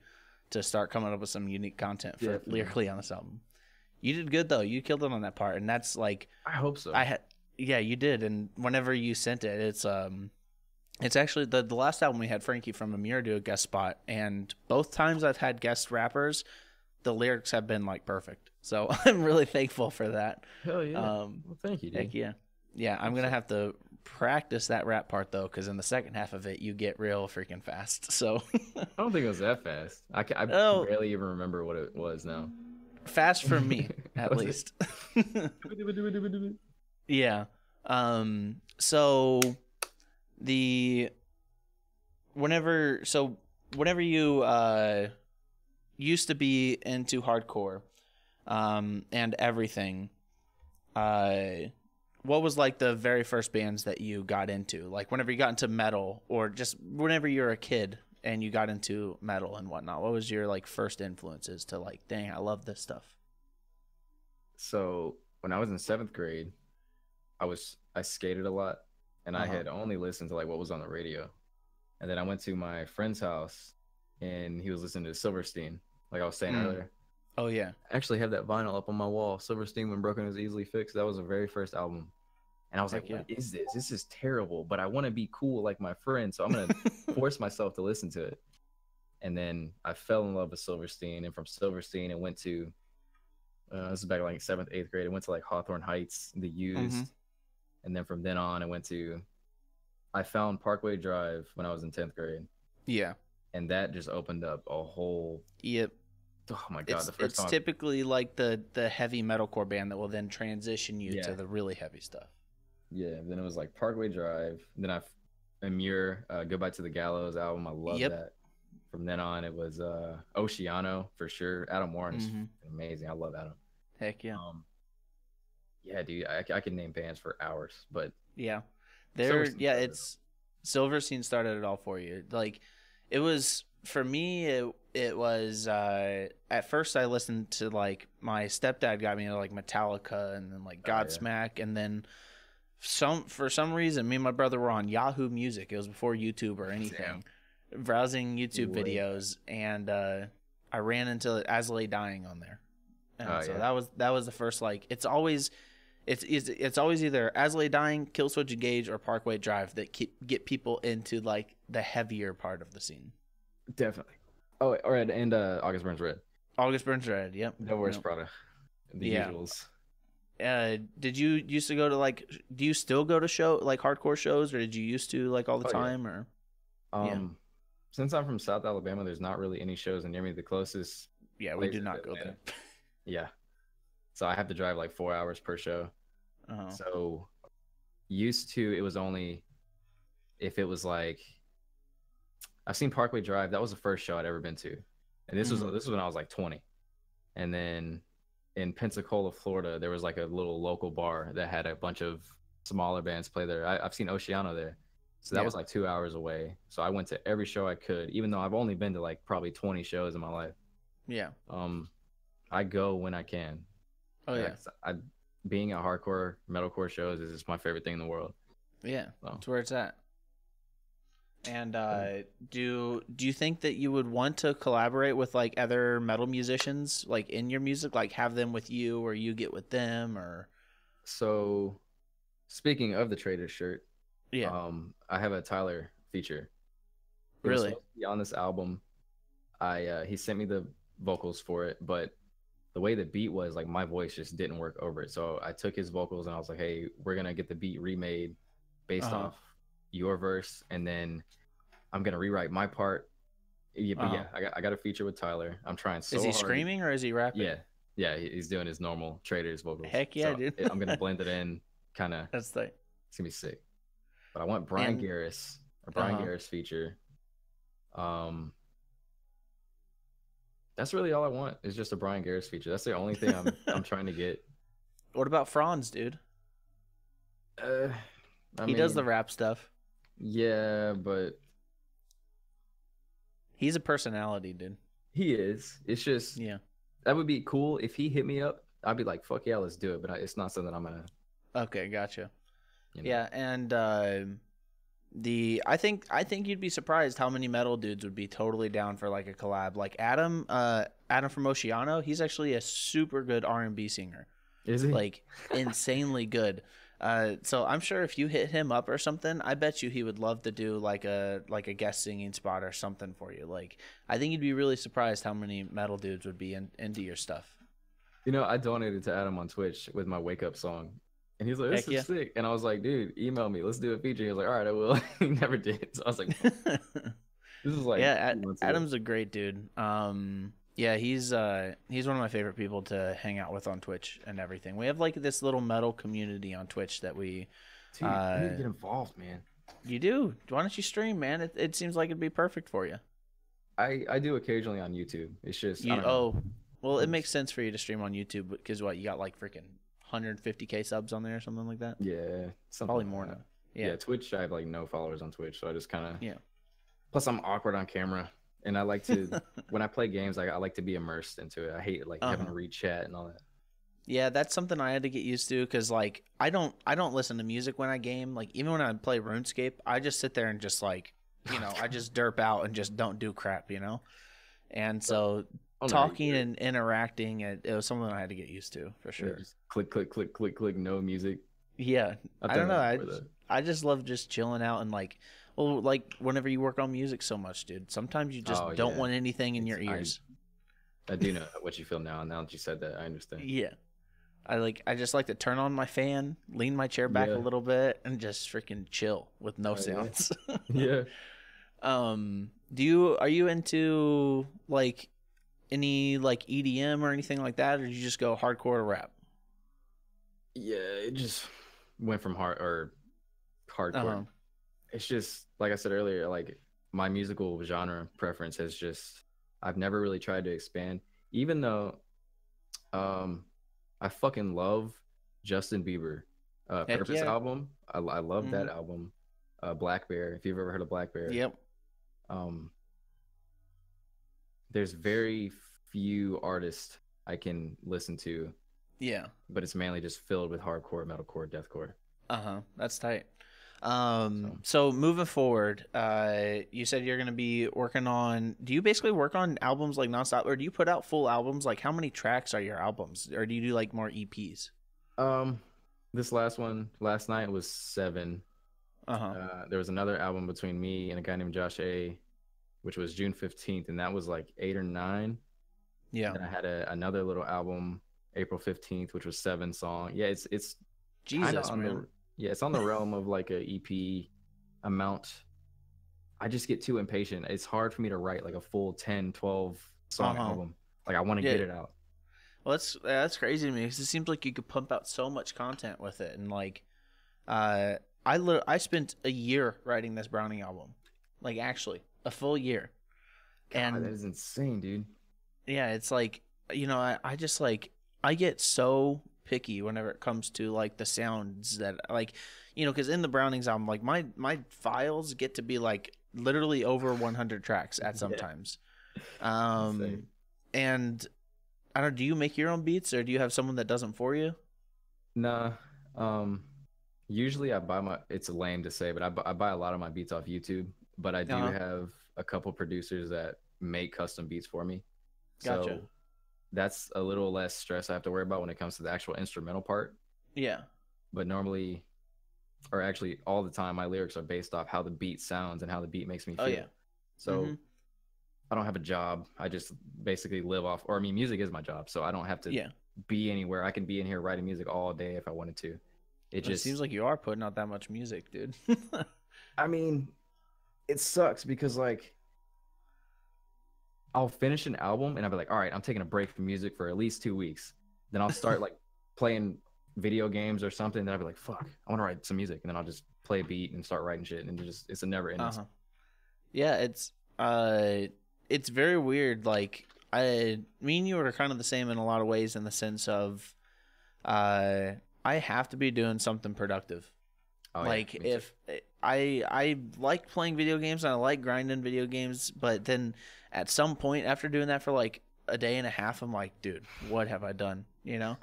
to start coming up with some unique content for lyrically on this album. You did good though. You killed it on that part, and that's like I hope so. Yeah, you did. And whenever you sent it, it's actually the last album we had Frankie from Amir do a guest spot, and both times I've had guest rappers, the lyrics have been like perfect. So I'm really thankful for that. Hell yeah. Well, thank you, dude. Heck yeah. Yeah, I'm going to have to practice that rap part though, because in the second half of it, you get real freaking fast. So I don't think it was that fast. I barely even remember what it was now. Fast for me, at least. Yeah. So whenever you used to be into hardcore and everything, what was like the very first bands that you got into? Like whenever you got into metal, or just whenever you were a kid and you got into metal and whatnot, what was your like first influences to like, dang, I love this stuff? So when I was in 7th grade, I skated a lot, and I had only listened to like what was on the radio. And then I went to my friend's house, and he was listening to Silverstein, like I was saying earlier. Oh yeah. I actually have that vinyl up on my wall. Silverstein, When Broken Is Easily Fixed. That was the very first album. And I was like, what is this? This is terrible, but I want to be cool like my friend, so I'm going to force myself to listen to it. And then I fell in love with Silverstein, and from Silverstein, it went to, this is back in like 7th, 8th grade. It went to like Hawthorne Heights, The Used. And then from then on, I found Parkway Drive when I was in 10th grade. Yeah. And that just opened up a whole... Yep. Oh my God, the first it's song. typically like the heavy metalcore band that will then transition you to the really heavy stuff. Yeah, then it was like Parkway Drive. Then Amir, Goodbye to the Gallows album. I love Yep. that. From then on, it was Oceano for sure. Adam Warren is amazing. I love Adam. Heck yeah. Yeah, dude, I can name bands for hours, but yeah, it's Silverstein started it all for you. Like, it was for me. It was at first I listened to, like, my stepdad got me into like Metallica and then like Godsmack, and then for some reason me and my brother were on Yahoo Music. It was before YouTube or anything. Damn. Browsing YouTube videos, and I ran into As Lay Dying on there, and that was the first, like, it's always either As Lay Dying, Killswitch Engage, or Parkway Drive that get people into like the heavier part of the scene. Definitely. Oh, all right, and August Burns Red. August Burns Red, yep. No Worse Prada. The usuals. Did you used to go to, like, do you still go to hardcore shows, or did you used to, like, all the time? Or since I'm from South Alabama, there's not really any shows near me. The closest we do not go there. Yeah. So I have to drive like 4 hours per show. So used to, it was only if it was like, I've seen Parkway Drive. That was the first show I'd ever been to. And this was when I was like 20. And then in Pensacola, Florida, there was like a little local bar that had a bunch of smaller bands play there. I've seen Oceano there. So that was like 2 hours away. So I went to every show I could, even though I've only been to like probably 20 shows in my life. Yeah. I go when I can. Oh, yeah. Being at hardcore, metalcore shows is just my favorite thing in the world. Yeah, that's where it's at. And do you think that you would want to collaborate with like other metal musicians, like in your music, like have them with you or you get with them? Or so speaking of the Trader shirt, I have a Tyler feature. Really? On this album, he sent me the vocals for it, but the way the beat was, like, my voice just didn't work over it. So I took his vocals and I was like, hey, we're gonna get the beat remade based off your verse, and then I'm gonna rewrite my part. But I got a feature with Tyler. I'm trying so hard. Is he screaming or is he rapping? Yeah, he's doing his normal Trader's vocals. Heck yeah, dude. I'm gonna blend it in, kind of. That's tight. It's gonna be sick. But I want Brian Garris, a Brian Garris feature. That's really all I want, is just a Brian Garris feature. That's the only thing I'm trying to get. What about Franz, dude? He does the rap stuff. Yeah, but he's a personality, dude. He is. It's just that would be cool if he hit me up. I'd be like, fuck yeah, let's do it. But it's not something I'm gonna. Okay, gotcha. You know? Yeah, and I think you'd be surprised how many metal dudes would be totally down for like a collab. Like Adam from Oceano, he's actually a super good R&B singer. Is he? Like insanely good. So I'm sure if you hit him up or something, I bet you he would love to do like a guest singing spot or something for you. Like, I think you'd be really surprised how many metal dudes would be into your stuff. You know, I donated to Adam on Twitch with my Wake Up song. And he's like, this is sick. And I was like, dude, email me. Let's do a feature. He was like, all right, I will. He never did. So I was like, this is like, Adam's a great dude. Yeah, he's one of my favorite people to hang out with on Twitch and everything. We have like this little metal community on Twitch that we. Dude, you need to get involved, man. You do. Why don't you stream, man? It seems like it'd be perfect for you. I do occasionally on YouTube. It's just well, it makes sense for you to stream on YouTube because you got like freaking 150K subs on there or something like that. Yeah, probably more now. Yeah, Twitch. I have like no followers on Twitch, so I just kind of Plus, I'm awkward on camera. And I like to, when I play games, I like to be immersed into it. I hate like having to read chat and all that. Yeah, that's something I had to get used to because like I don't listen to music when I game. Like even when I play RuneScape, I just sit there and just like, I just derp out and just don't do crap, And so talking and interacting, it was something I had to get used to for sure. Just click, click, click, click, click, no music. Yeah, I don't know. I just love just chilling out and like. Well, like whenever you work on music so much, dude, sometimes you just don't want anything in your ears. I do know what you feel now. Now that you said that, I understand. Yeah, I just like to turn on my fan, lean my chair back a little bit, and just freaking chill with no sounds. Yeah. Are you into like any like EDM or anything like that, or do you just go hardcore rap? Yeah, went from hardcore. Uh-huh. It's just like I said earlier, like my musical genre preference has just I've never really tried to expand, even though I fucking love Justin Bieber Heck Purpose yeah. album. I love that Mm-hmm. album. Black Bear, if you've ever heard of Black Bear. Yep. Um there's very few artists I can listen to, Yeah. but it's mainly just filled with hardcore, metalcore, deathcore. Uh-huh. That's tight. So So moving forward, you said you're gonna be working on. Do you basically work on albums like nonstop, or do you put out full albums? Like, how many tracks are your albums, or do you do like more EPs? um this last one last night was 7. Uh-huh. There was another album between me and a guy named Josh A, which was June 15th, and that was like 8 or 9. Yeah. Then I had another little album April 15th, which was 7 songs. Yeah, it's kind of Jesus, on man. the it's on the realm of like a EP amount. I just get too impatient. It's hard for me to write like a full 10, 12 song Uh-huh. album. Like I want to Yeah. get it out. Well, that's crazy to me because it seems like you could pump out so much content with it, and like, uh, I spent a year writing this Browning album, like actually a full year, God, and that is insane, dude. yeah, it's like, I just like I get so picky whenever it comes to like the sounds that like, because in the Brownings album, like my files get to be like literally over 100 tracks at Yeah. sometimes. Insane. And I don't. Do you make your own beats, or do you have someone that does them for you? Nah. Usually I buy my. It's lame to say, but I buy a lot of my beats off YouTube. But I do Uh-huh. have a couple producers that make custom beats for me. Gotcha. So that's a little less stress I have to worry about when it comes to the actual instrumental part. Yeah. But normally, or actually all the time, my lyrics are based off how the beat sounds and how the beat makes me feel. Oh yeah. So Mhm. I don't have a job. I just basically live off, or I mean, music is my job, so I don't have to Yeah. be anywhere. I can be in here writing music all day if I wanted to. It It just seems like you are putting out that much music, dude. I mean, it sucks because like I'll finish an album and I'll be like, all right, I'm taking a break from music for at least 2 weeks. Then I'll start like playing video games or something. Then I'll be like, fuck, I want to write some music. And then I'll just play a beat and start writing shit. And it's a never ending. Uh-huh. Yeah, it's very weird. Like me and you are kind of the same in a lot of ways in the sense of I have to be doing something productive. Oh, yeah, Like me too. if I like playing video games and I like grinding video games, but then at some point after doing that for like a day and a half, I'm like, dude, what have I done? Yeah.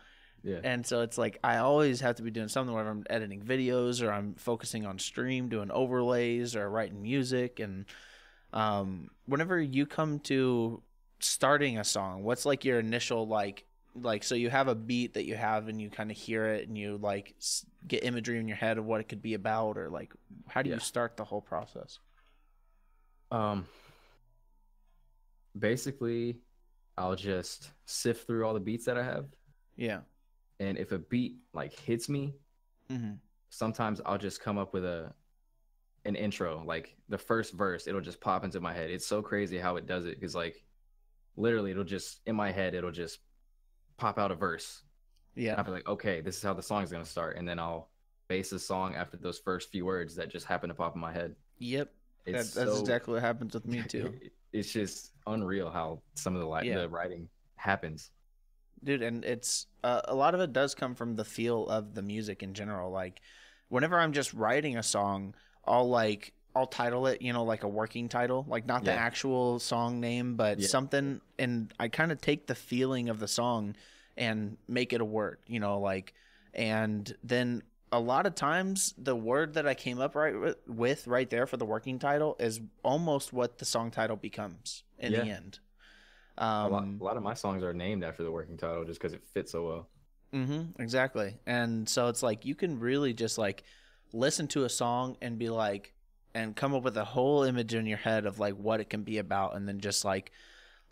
And so it's like I always have to be doing something, whether I'm editing videos or I'm focusing on stream, doing overlays or writing music. And whenever you come to starting a song, what's like your initial like so you have a beat that you have and you kind of hear it and you like get imagery in your head of what it could be about, or like how do Yeah. you start the whole process? Basically, I'll just sift through all the beats that I have. Yeah. And if a beat like hits me, Mm-hmm. sometimes I'll just come up with an intro, like the first verse, it'll just pop into my head. It's so crazy how it does it, because like literally it'll just in my head, it'll just pop out a verse. And Yeah. I'll be like, okay, this is how the song is gonna start, and then I'll base the song after those first few words that just happen to pop in my head. Yep. It's That's so, exactly what happens with me too. it's just unreal how some of the writing happens. Dude, and it's a lot of it does come from the feel of the music in general. Like whenever I'm just writing a song, I'll title it, like a working title, like not the Yeah. actual song name, but Yeah. something, and I kind of take the feeling of the song and make it a word, and then a lot of times the word that I came up with right there for the working title is almost what the song title becomes in the Yeah. end. A lot of my songs are named after the working title just because it fits so well. Exactly. And so it's like you can really just like listen to a song and be like, and come up with a whole image in your head of like what it can be about, and then just like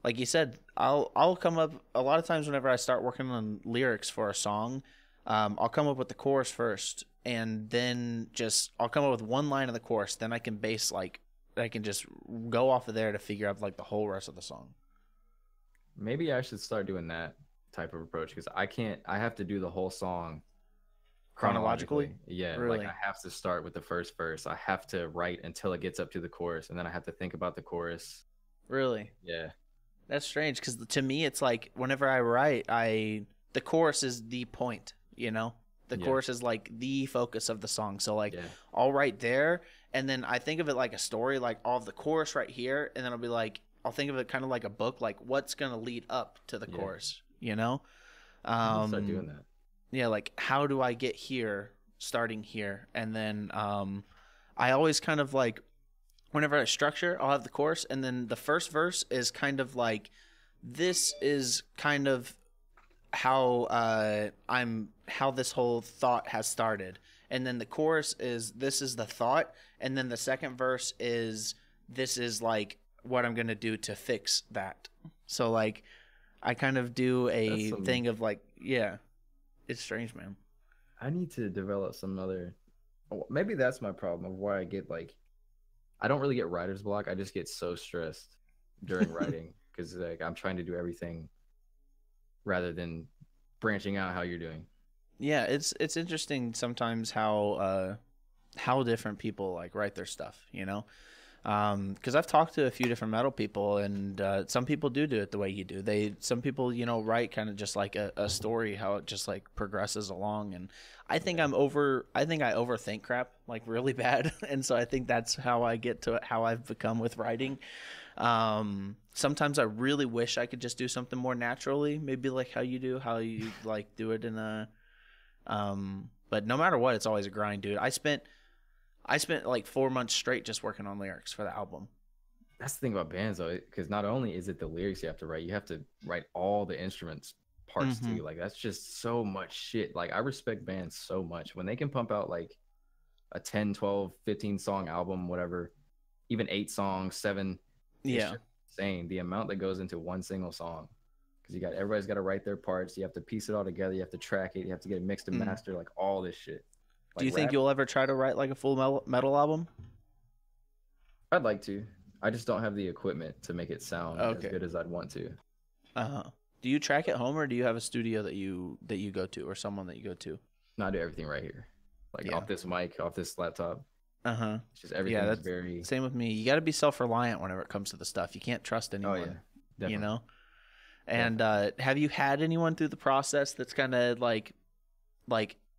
you said, I'll come up a lot of times whenever I start working on lyrics for a song. I'll come up with the chorus first, and then I'll come up with one line of the chorus. Then I can I can just go off of there to figure out like the whole rest of the song. Maybe I should start doing that type of approach, because I have to do the whole song chronologically? Yeah, like Really? I have to start with the first verse. I have to write until it gets up to the chorus, and then I have to think about the chorus. Really? Yeah, That's strange because to me it's like whenever I write, the chorus is the point, you know? The yeah, chorus is like the focus of the song. So like yeah. I'll write there and then I think of it like a story, like I'll have the chorus right here, and then I'll be like I'll think of it kind of like a book, like what's gonna lead up to the Yeah. chorus, you know? I need to start doing that. Yeah, like how do I get here, starting here, and then I always kind of like whenever I structure, I'll have the chorus, and then the first verse is kind of like this is kind of how how this whole thought has started, and then the chorus is this is the thought, and then the second verse is this is like what I'm gonna do to fix that. So like I kind of do a thing of like yeah, it's strange, man. I need to develop some other. Maybe that's my problem of why I get like. I don't really get writer's block. I just get so stressed during writing because like I'm trying to do everything rather than branching out how you're doing. Yeah, it's interesting sometimes how different people like write their stuff, you know? Because I've talked to a few different metal people, and some people do it the way you do. Some people, you know, write kind of just like a story, how it just like progresses along. And I think I overthink crap like really bad, and so I think that's how I get to how I've become with writing. Sometimes I really wish I could just do something more naturally, maybe like how you like do it in a. But no matter what, it's always a grind, dude. I spent like 4 months straight just working on lyrics for the album. That's the thing about bands though, because not only is it the lyrics you have to write all the instruments parts too. Like that's just so much shit. Like I respect bands so much when they can pump out like a 10, 12, 15 song album, whatever, even 8 songs, 7. Yeah. It's just insane the amount that goes into one single song. Because everybody's got to write their parts. You have to piece it all together. You have to track it. You have to get it mixed and mastered, like all this shit. Like do you think you'll ever try to write like a full metal album? I'd like to. I just don't have the equipment to make it sound as good as I'd want to. Do you track at home, or do you have a studio that you go to, or someone that you go to? No, I do everything right here, like off this mic, off this laptop. It's just everything. Yeah, that's very same with me. You got to be self-reliant whenever it comes to the stuff. You can't trust anyone. Oh yeah, definitely. You know. And have you had anyone through the process that's kind of like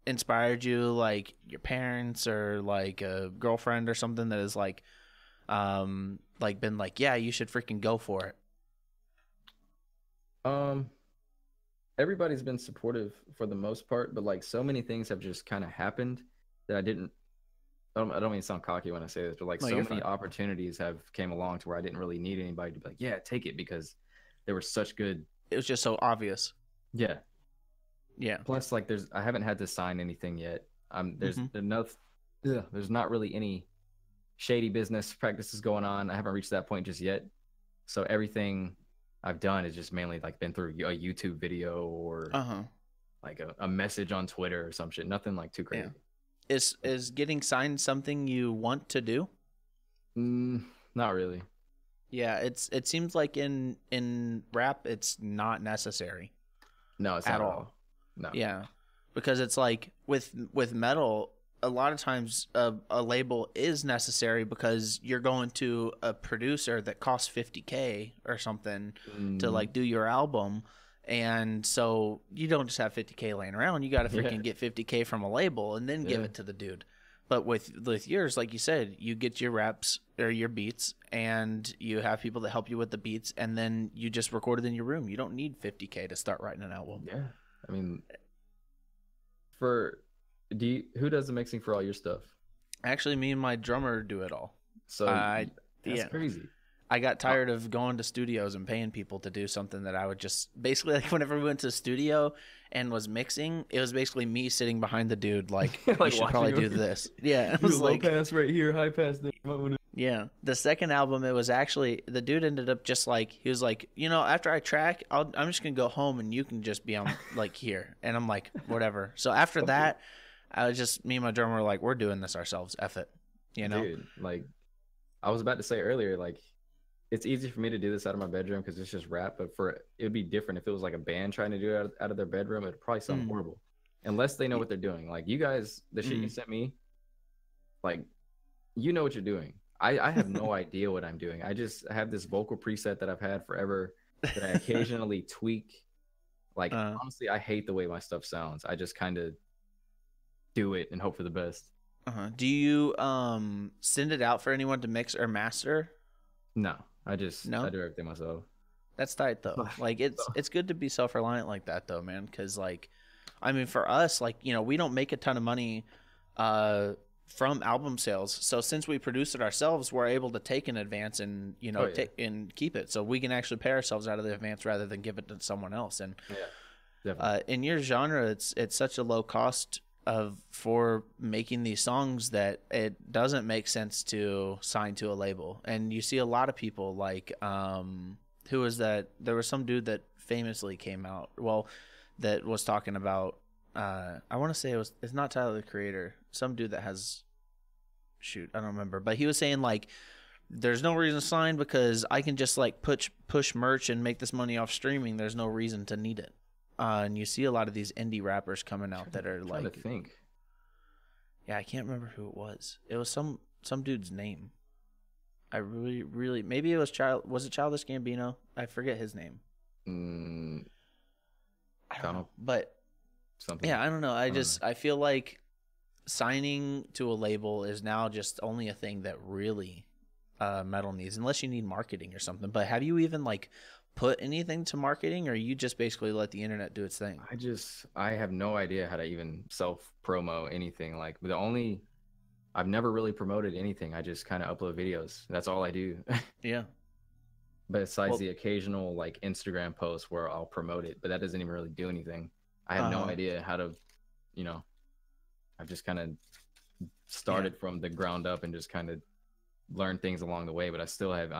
inspired you, like your parents or like a girlfriend or something that is like been like, yeah, you should freaking go for it? Everybody's been supportive for the most part, but like so many things have just kind of happened that I don't mean to sound cocky when I say this, but like so many opportunities have came along to where I didn't really need anybody to be like, yeah, take it, because they were such good. It was just so obvious. Yeah. Yeah. Plus, like, I haven't had to sign anything yet. There's not really any shady business practices going on. I haven't reached that point just yet. So everything I've done is just mainly like been through a YouTube video or like a message on Twitter or some shit. Nothing like too crazy. Yeah. Is getting signed something you want to do? Not really. Yeah, it seems like in rap it's not necessary. No, it's at not all. No. Yeah, because it's like with metal, a lot of times a label is necessary because you're going to a producer that costs $50K or something to like do your album, and so you don't just have $50K laying around. You got to freaking get $50K from a label and then give it to the dude. But with yours, like you said, you get your raps or your beats, and you have people that help you with the beats, and then you just record it in your room. You don't need $50K to start writing an album. Yeah, I mean, who does the mixing for all your stuff? Actually, me and my drummer do it all. So that's crazy. I got tired of going to studios and paying people to do something that I would just basically, like, whenever we went to the studio and was mixing, it was basically me sitting behind the dude like, like you should probably do this. Yeah, it was low like pass right here, high pass there. Yeah, the second album, it was actually the dude ended up just like, he was like, you know, after I track, I'm just gonna go home and you can just be on like here, and I'm like, whatever. So after that, I was just, me and my drummer were like, we're doing this ourselves, F it, you know. Dude, like I was about to say earlier, like it's easy for me to do this out of my bedroom because it's just rap, but it would be different if it was like a band trying to do it out of their bedroom. It'd probably sound horrible. unless they know what they're doing. Like you guys, the shit you sent me, like you know what you're doing. I have no idea what I'm doing. I have this vocal preset that I've had forever that I occasionally tweak. Like honestly, I hate the way my stuff sounds. I just kind of do it and hope for the best. Do you send it out for anyone to mix or master? No, I do everything myself. That's tight though. Like it's good to be self-reliant like that though, man. Because like, I mean, for us, like, you know, we don't make a ton of money from album sales. So since we produce it ourselves, we're able to take an advance and, you know, and keep it. So we can actually pay ourselves out of the advance rather than give it to someone else. And in your genre, it's such a low cost for making these songs that it doesn't make sense to sign to a label. And you see a lot of people like who was that? There was some dude that famously came out, well, that was talking about I want to say it's not Tyler the Creator, some dude that has I don't remember, but he was saying like there's no reason to sign because I can just like push merch and make this money off streaming. There's no reason to need it. And you see a lot of these indie rappers coming out that are like, to think. Yeah, I can't remember who it was. It was some dude's name. I really maybe it was Childish Gambino? I forget his name. I don't know, but something. Yeah, I don't know. I feel like signing to a label is now just only a thing that really metal needs, unless you need marketing or something. But have you even like put anything to marketing, or you just basically let the internet do its thing? I have no idea how to even self-promo anything. Like I've never really promoted anything. I just kind of upload videos. That's all I do. Yeah. Besides the occasional like Instagram post where I'll promote it, but that doesn't even really do anything. I have no idea how to, you know, I've just kind of started from the ground up and just kind of learned things along the way, but I still have,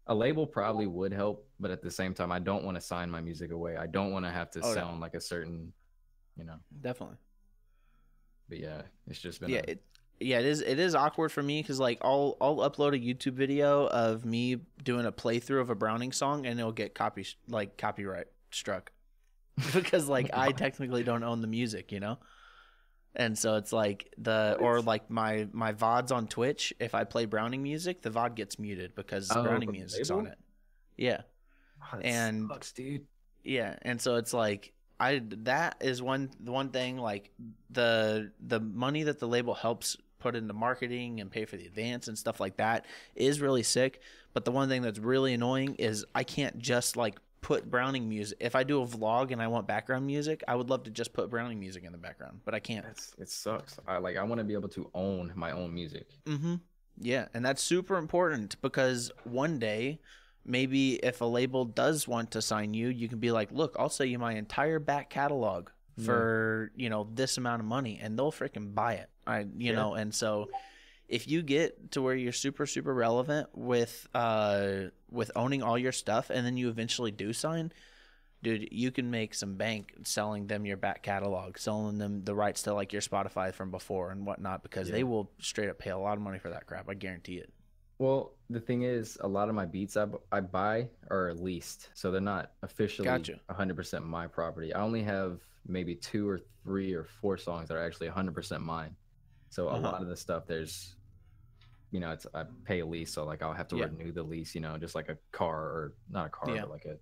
a label probably would help, but at the same time, I don't want to sign my music away. I don't want to have to sound like a certain, you know. Definitely. But yeah, it's just been it is awkward for me because like I'll upload a YouTube video of me doing a playthrough of a Browning song and it'll get copyright struck because like I technically don't own the music, you know. And so it's like or like my VODs on Twitch, if I play Browning music, the VOD gets muted because Browning music's on it. Yeah. Oh, that sucks, dude. Yeah, and so it's like that is one thing, like the money that the label helps put into marketing and pay for the advance and stuff like that is really sick. But the one thing that's really annoying is I can't just like put Browning music. If I do a vlog and I want background music, I would love to just put Browning music in the background, but I can't. It sucks. I want to be able to own my own music. Yeah, and that's super important because one day, maybe if a label does want to sign you, you can be like, look, I'll sell you my entire back catalog for, you know, this amount of money, and they'll freaking buy it. You know, and so if you get to where you're super, super relevant with owning all your stuff, and then you eventually do sign, dude, you can make some bank selling them your back catalog, selling them the rights to like your Spotify from before and whatnot, because they will straight up pay a lot of money for that crap. I guarantee it. Well, the thing is, a lot of my beats I buy are leased, so they're not officially 100% my property. I only have maybe 2 or 3 or 4 songs that are actually 100% mine. So a lot of the stuff, there's, you know, I pay a lease, so like I'll have to renew the lease, you know, just like a car, or not a car, but like a.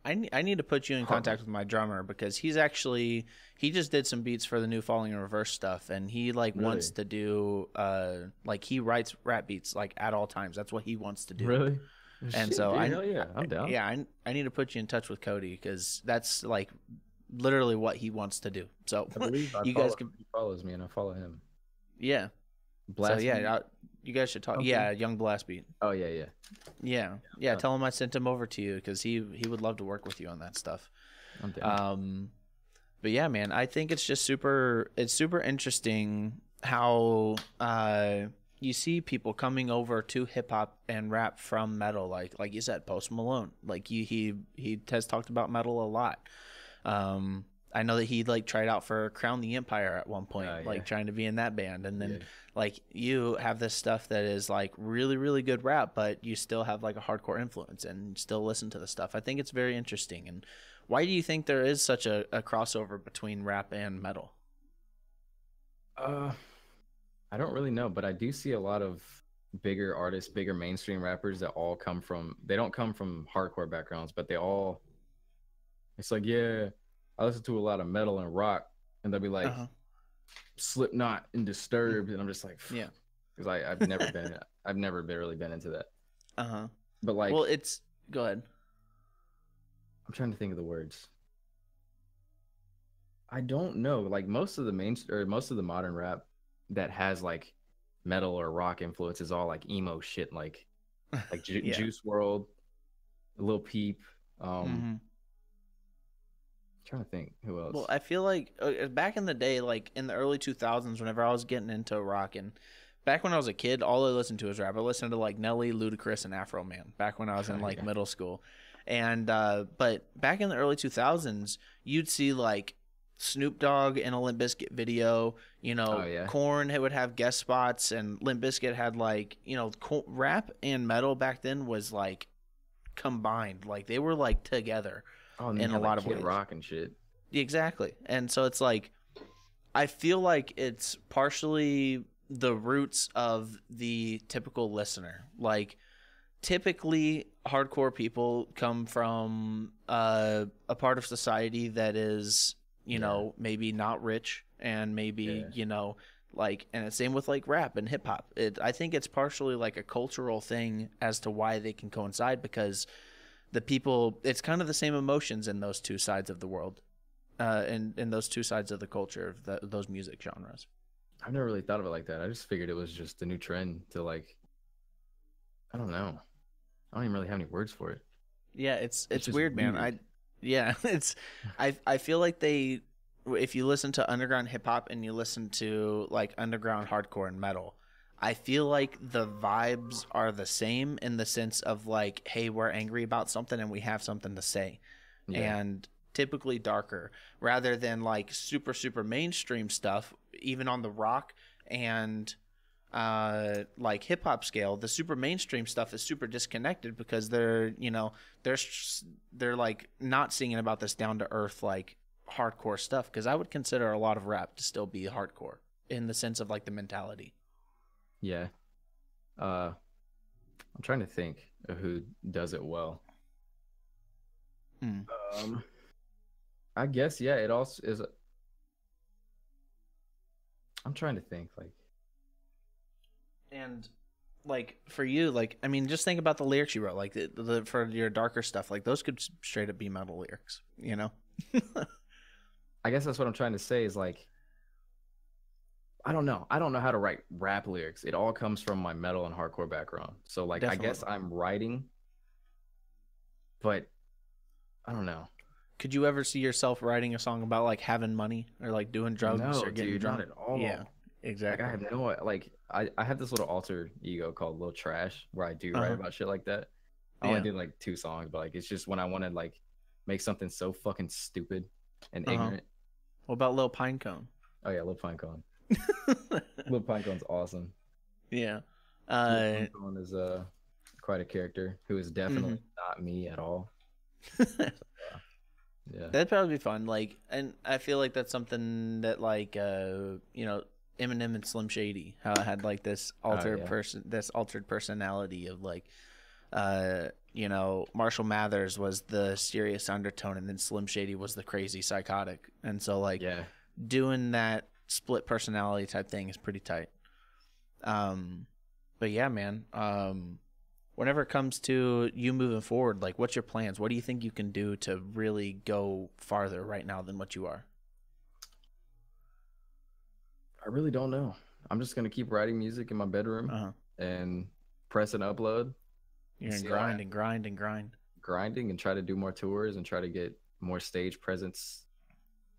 I need to put you in contact with my drummer because he just did some beats for the new Falling in Reverse stuff, and he like wants to do like he writes rap beats like at all times. That's what he wants to do. Really? And so I'm down. Yeah, I need to put you in touch with Cody because that's like literally what he wants to do. So I believe he follows me and I follow him. Yeah. Blast so you guys should talk. Okay. Yeah, Young Blast Beat. Oh yeah. Tell him I sent him over to you because he would love to work with you on that stuff. I'm down. But yeah, man, I think it's just super interesting how you see people coming over to hip hop and rap from metal, like you said, Post Malone. Like he has talked about metal a lot. I know that he like tried out for Crown the Empire at one point, Yeah. like trying to be in that band. And then Yeah. like you have this stuff that is like really, really good rap, but you still have like a hardcore influence and still listen to the stuff. I think it's very interesting. And why do you think there is such a crossover between rap and metal? I don't really know, but I do see a lot of bigger artists, bigger mainstream rappers that all come from, they don't come from hardcore backgrounds, but they all, it's like, yeah, I listen to a lot of metal and rock, and they'll be like, Slipknot and Disturbed, and I'm just like, yeah, because I've never really been into that. But like, well, go ahead. I'm trying to think of the words. I don't know. Like most of the modern rap that has like metal or rock influence is all like emo shit, like Juice World, Lil Peep. Trying to think who else. Well, I feel like back in the day, like in the early 2000s, whenever I was getting into rock, and back when I was a kid, all I listened to was rap. I listened to like Nelly, Ludacris, and Afro Man back when I was in like middle school. And but back in the early 2000s, you'd see like Snoop Dogg in a Limp Bizkit video. You know, Korn would have guest spots, and Limp Bizkit had like, you know, rap and metal back then was like combined. Like they were like together. In a lot of ways, rock and shit. Exactly. And so it's like, I feel like it's partially the roots of the typical listener. Like, typically, hardcore people come from a part of society that is, you know, maybe not rich, and maybe, you know, like, and the same with like rap and hip hop. I think it's partially like a cultural thing as to why they can coincide, because the people, it's kind of the same emotions in those two sides of the world, and in those two sides of the culture of those music genres. I've never really thought of it like that. I just figured it was just a new trend to like, I don't know. I don't even really have any words for it. Yeah, it's weird, man. I feel like if you listen to underground hip hop and you listen to like underground hardcore and metal, I feel like the vibes are the same in the sense of like, hey, we're angry about something and we have something to say. And typically darker, rather than like super, super mainstream stuff, even on the rock and like hip hop scale. The super mainstream stuff is super disconnected because they're, you know, they're like not singing about this down to earth, like hardcore stuff. Because I would consider a lot of rap to still be hardcore in the sense of like the mentality. Yeah. I'm trying to think of who does it well. I guess, yeah, it also is. I'm trying to think, like. And, like, for you, like, I mean, just think about the lyrics you wrote, like, for your darker stuff. Like, those could straight up be metal lyrics, you know? I guess that's what I'm trying to say is, like, I don't know how to write rap lyrics. It all comes from my metal and hardcore background. So like, definitely. I guess I'm writing, but I don't know. Could you ever see yourself writing a song about like having money or like doing drugs or getting drunk? Not at all. Yeah, exactly. Like, I have no, like, I have this little alter ego called Lil Trash where I do write about shit like that. I only did like 2 songs, but like, it's just when I want to like make something so fucking stupid and ignorant. What about Lil Pinecone? Oh yeah, Lil Pinecone. Lil Pinecone's awesome. Yeah. Lil Pinecone is quite a character who is definitely not me at all. So, yeah. That'd probably be fun. Like, and I feel like that's something that like you know, Eminem and Slim Shady, how it had like this altered personality of like you know, Marshall Mathers was the serious undertone and then Slim Shady was the crazy psychotic. And so like doing that split personality type thing is pretty tight. But yeah, man, whenever it comes to you moving forward, like what's your plans? What do you think you can do to really go farther right now than what you are? I really don't know. I'm just going to keep writing music in my bedroom and press and upload. You're going to grind and grind and grind. Grinding and try to do more tours and try to get more stage presence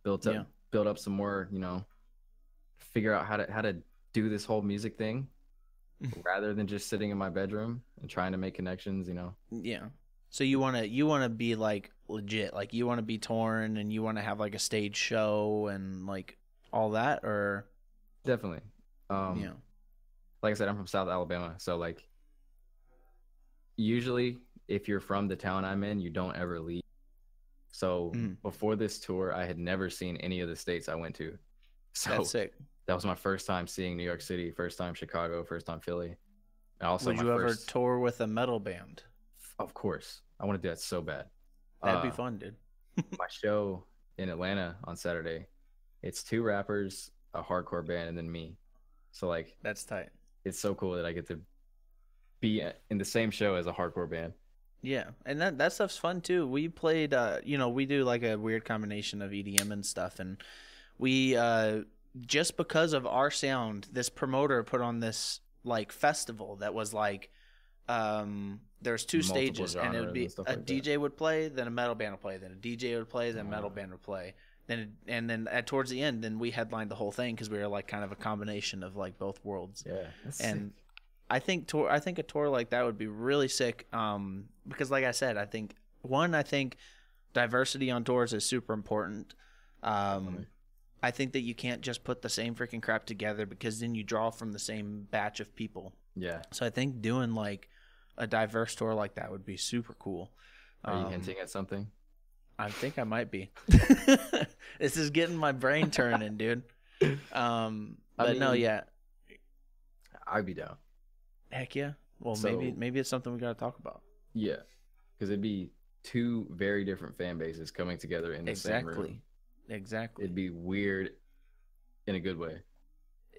built up, build up some more, you know, figure out how to do this whole music thing rather than just sitting in my bedroom and trying to make connections, you know. Yeah. So you want to be like legit? Like, you want to be touring and you want to have like a stage show and like all that, or Definitely. yeah, Like I said, I'm from South Alabama, so like usually if you're from the town I'm in, you don't ever leave. So before this tour, I had never seen any of the states I went to. So that's sick. that was my first time seeing New York City, first time Chicago, first time Philly. And also Would my you ever first, tour with a metal band? of course. I want to do that so bad. That'd be fun, dude. My show in Atlanta on Saturday, it's 2 rappers, a hardcore band, and then me. So like That's tight. it's so cool that I get to be in the same show as a hardcore band. Yeah, and that stuff's fun too. We played, we do like a weird combination of EDM and stuff, and we just because of our sound, this promoter put on this like festival that was like, there's 2 Multiple stages, and it would be genres and a stuff like that. DJ would play, then a metal band would play, then a DJ would play, then a metal band would play, then towards the end, then we headlined the whole thing because we were like kind of a combination of like both worlds. Yeah, that's And sick. I think a tour like that would be really sick. Because like I said, I think diversity on tours is super important. I think that you can't just put the same freaking crap together because then you draw from the same batch of people. Yeah. So I think doing like a diverse tour like that would be super cool. Are you hinting at something? I think I might be. This is getting my brain turning, dude. But no, yeah. I'd be down. Heck yeah. Well, So- maybe it's something we got to talk about. Yeah, because it'd be 2 very different fan bases coming together in the same room. Exactly. It'd be weird in a good way.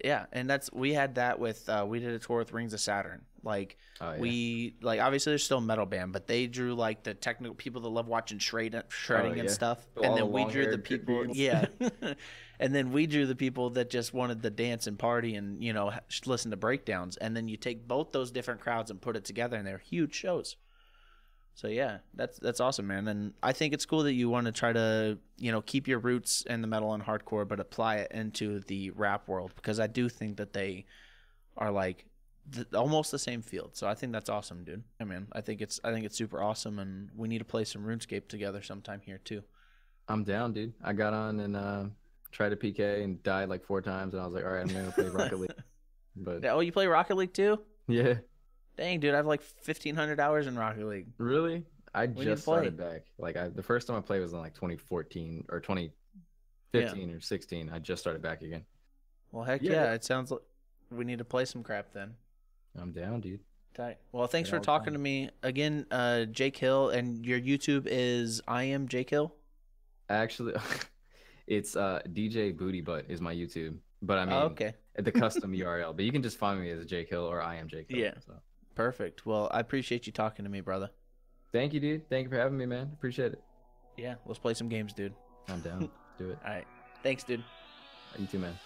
Yeah, and we had that with we did a tour with Rings of Saturn. Like Oh, yeah. we like obviously there's still a metal band, but they drew like the technical people that love watching shredding and yeah. stuff. All And the then we drew the long-haired good people, dudes. yeah. And then we drew the people that just wanted to dance and party and listen to breakdowns. And then you take both those different crowds and put it together, and they're huge shows. So yeah, that's awesome, man. And I think it's cool that you want to try to, keep your roots in the metal and hardcore, but apply it into the rap world, because I do think that they are like almost the same field. So I think that's awesome, dude. I mean, I think it's super awesome, and we need to play some RuneScape together sometime here too. I'm down, dude. I got on and tried to PK and died like 4 times, and I was like, all right, I'm gonna play Rocket League. But Oh, you play Rocket League too? yeah, Dang, dude, I have like 1,500 hours in Rocket League. really, I need to just play. started back. Like the first time I played was in like 2014 or 2015 or 16. I just started back again. Well, heck Yeah. yeah, it sounds like we need to play some crap then. I'm down, dude. Tight. Well, thanks Yeah, for all the talking time. to me again, Jake Hill, and your YouTube is Iamjakehill. Actually, it's DJ Booty Butt is my YouTube, but I mean, Oh, okay, the custom URL. But you can just find me as Jake Hill or I am Jake Hill. Yeah. So. perfect. Well, I appreciate you talking to me, brother. Thank you, dude. Thank you for having me, man. Appreciate it. Yeah, let's play some games, dude. I'm down. Do it. All right, thanks, dude. You too, man.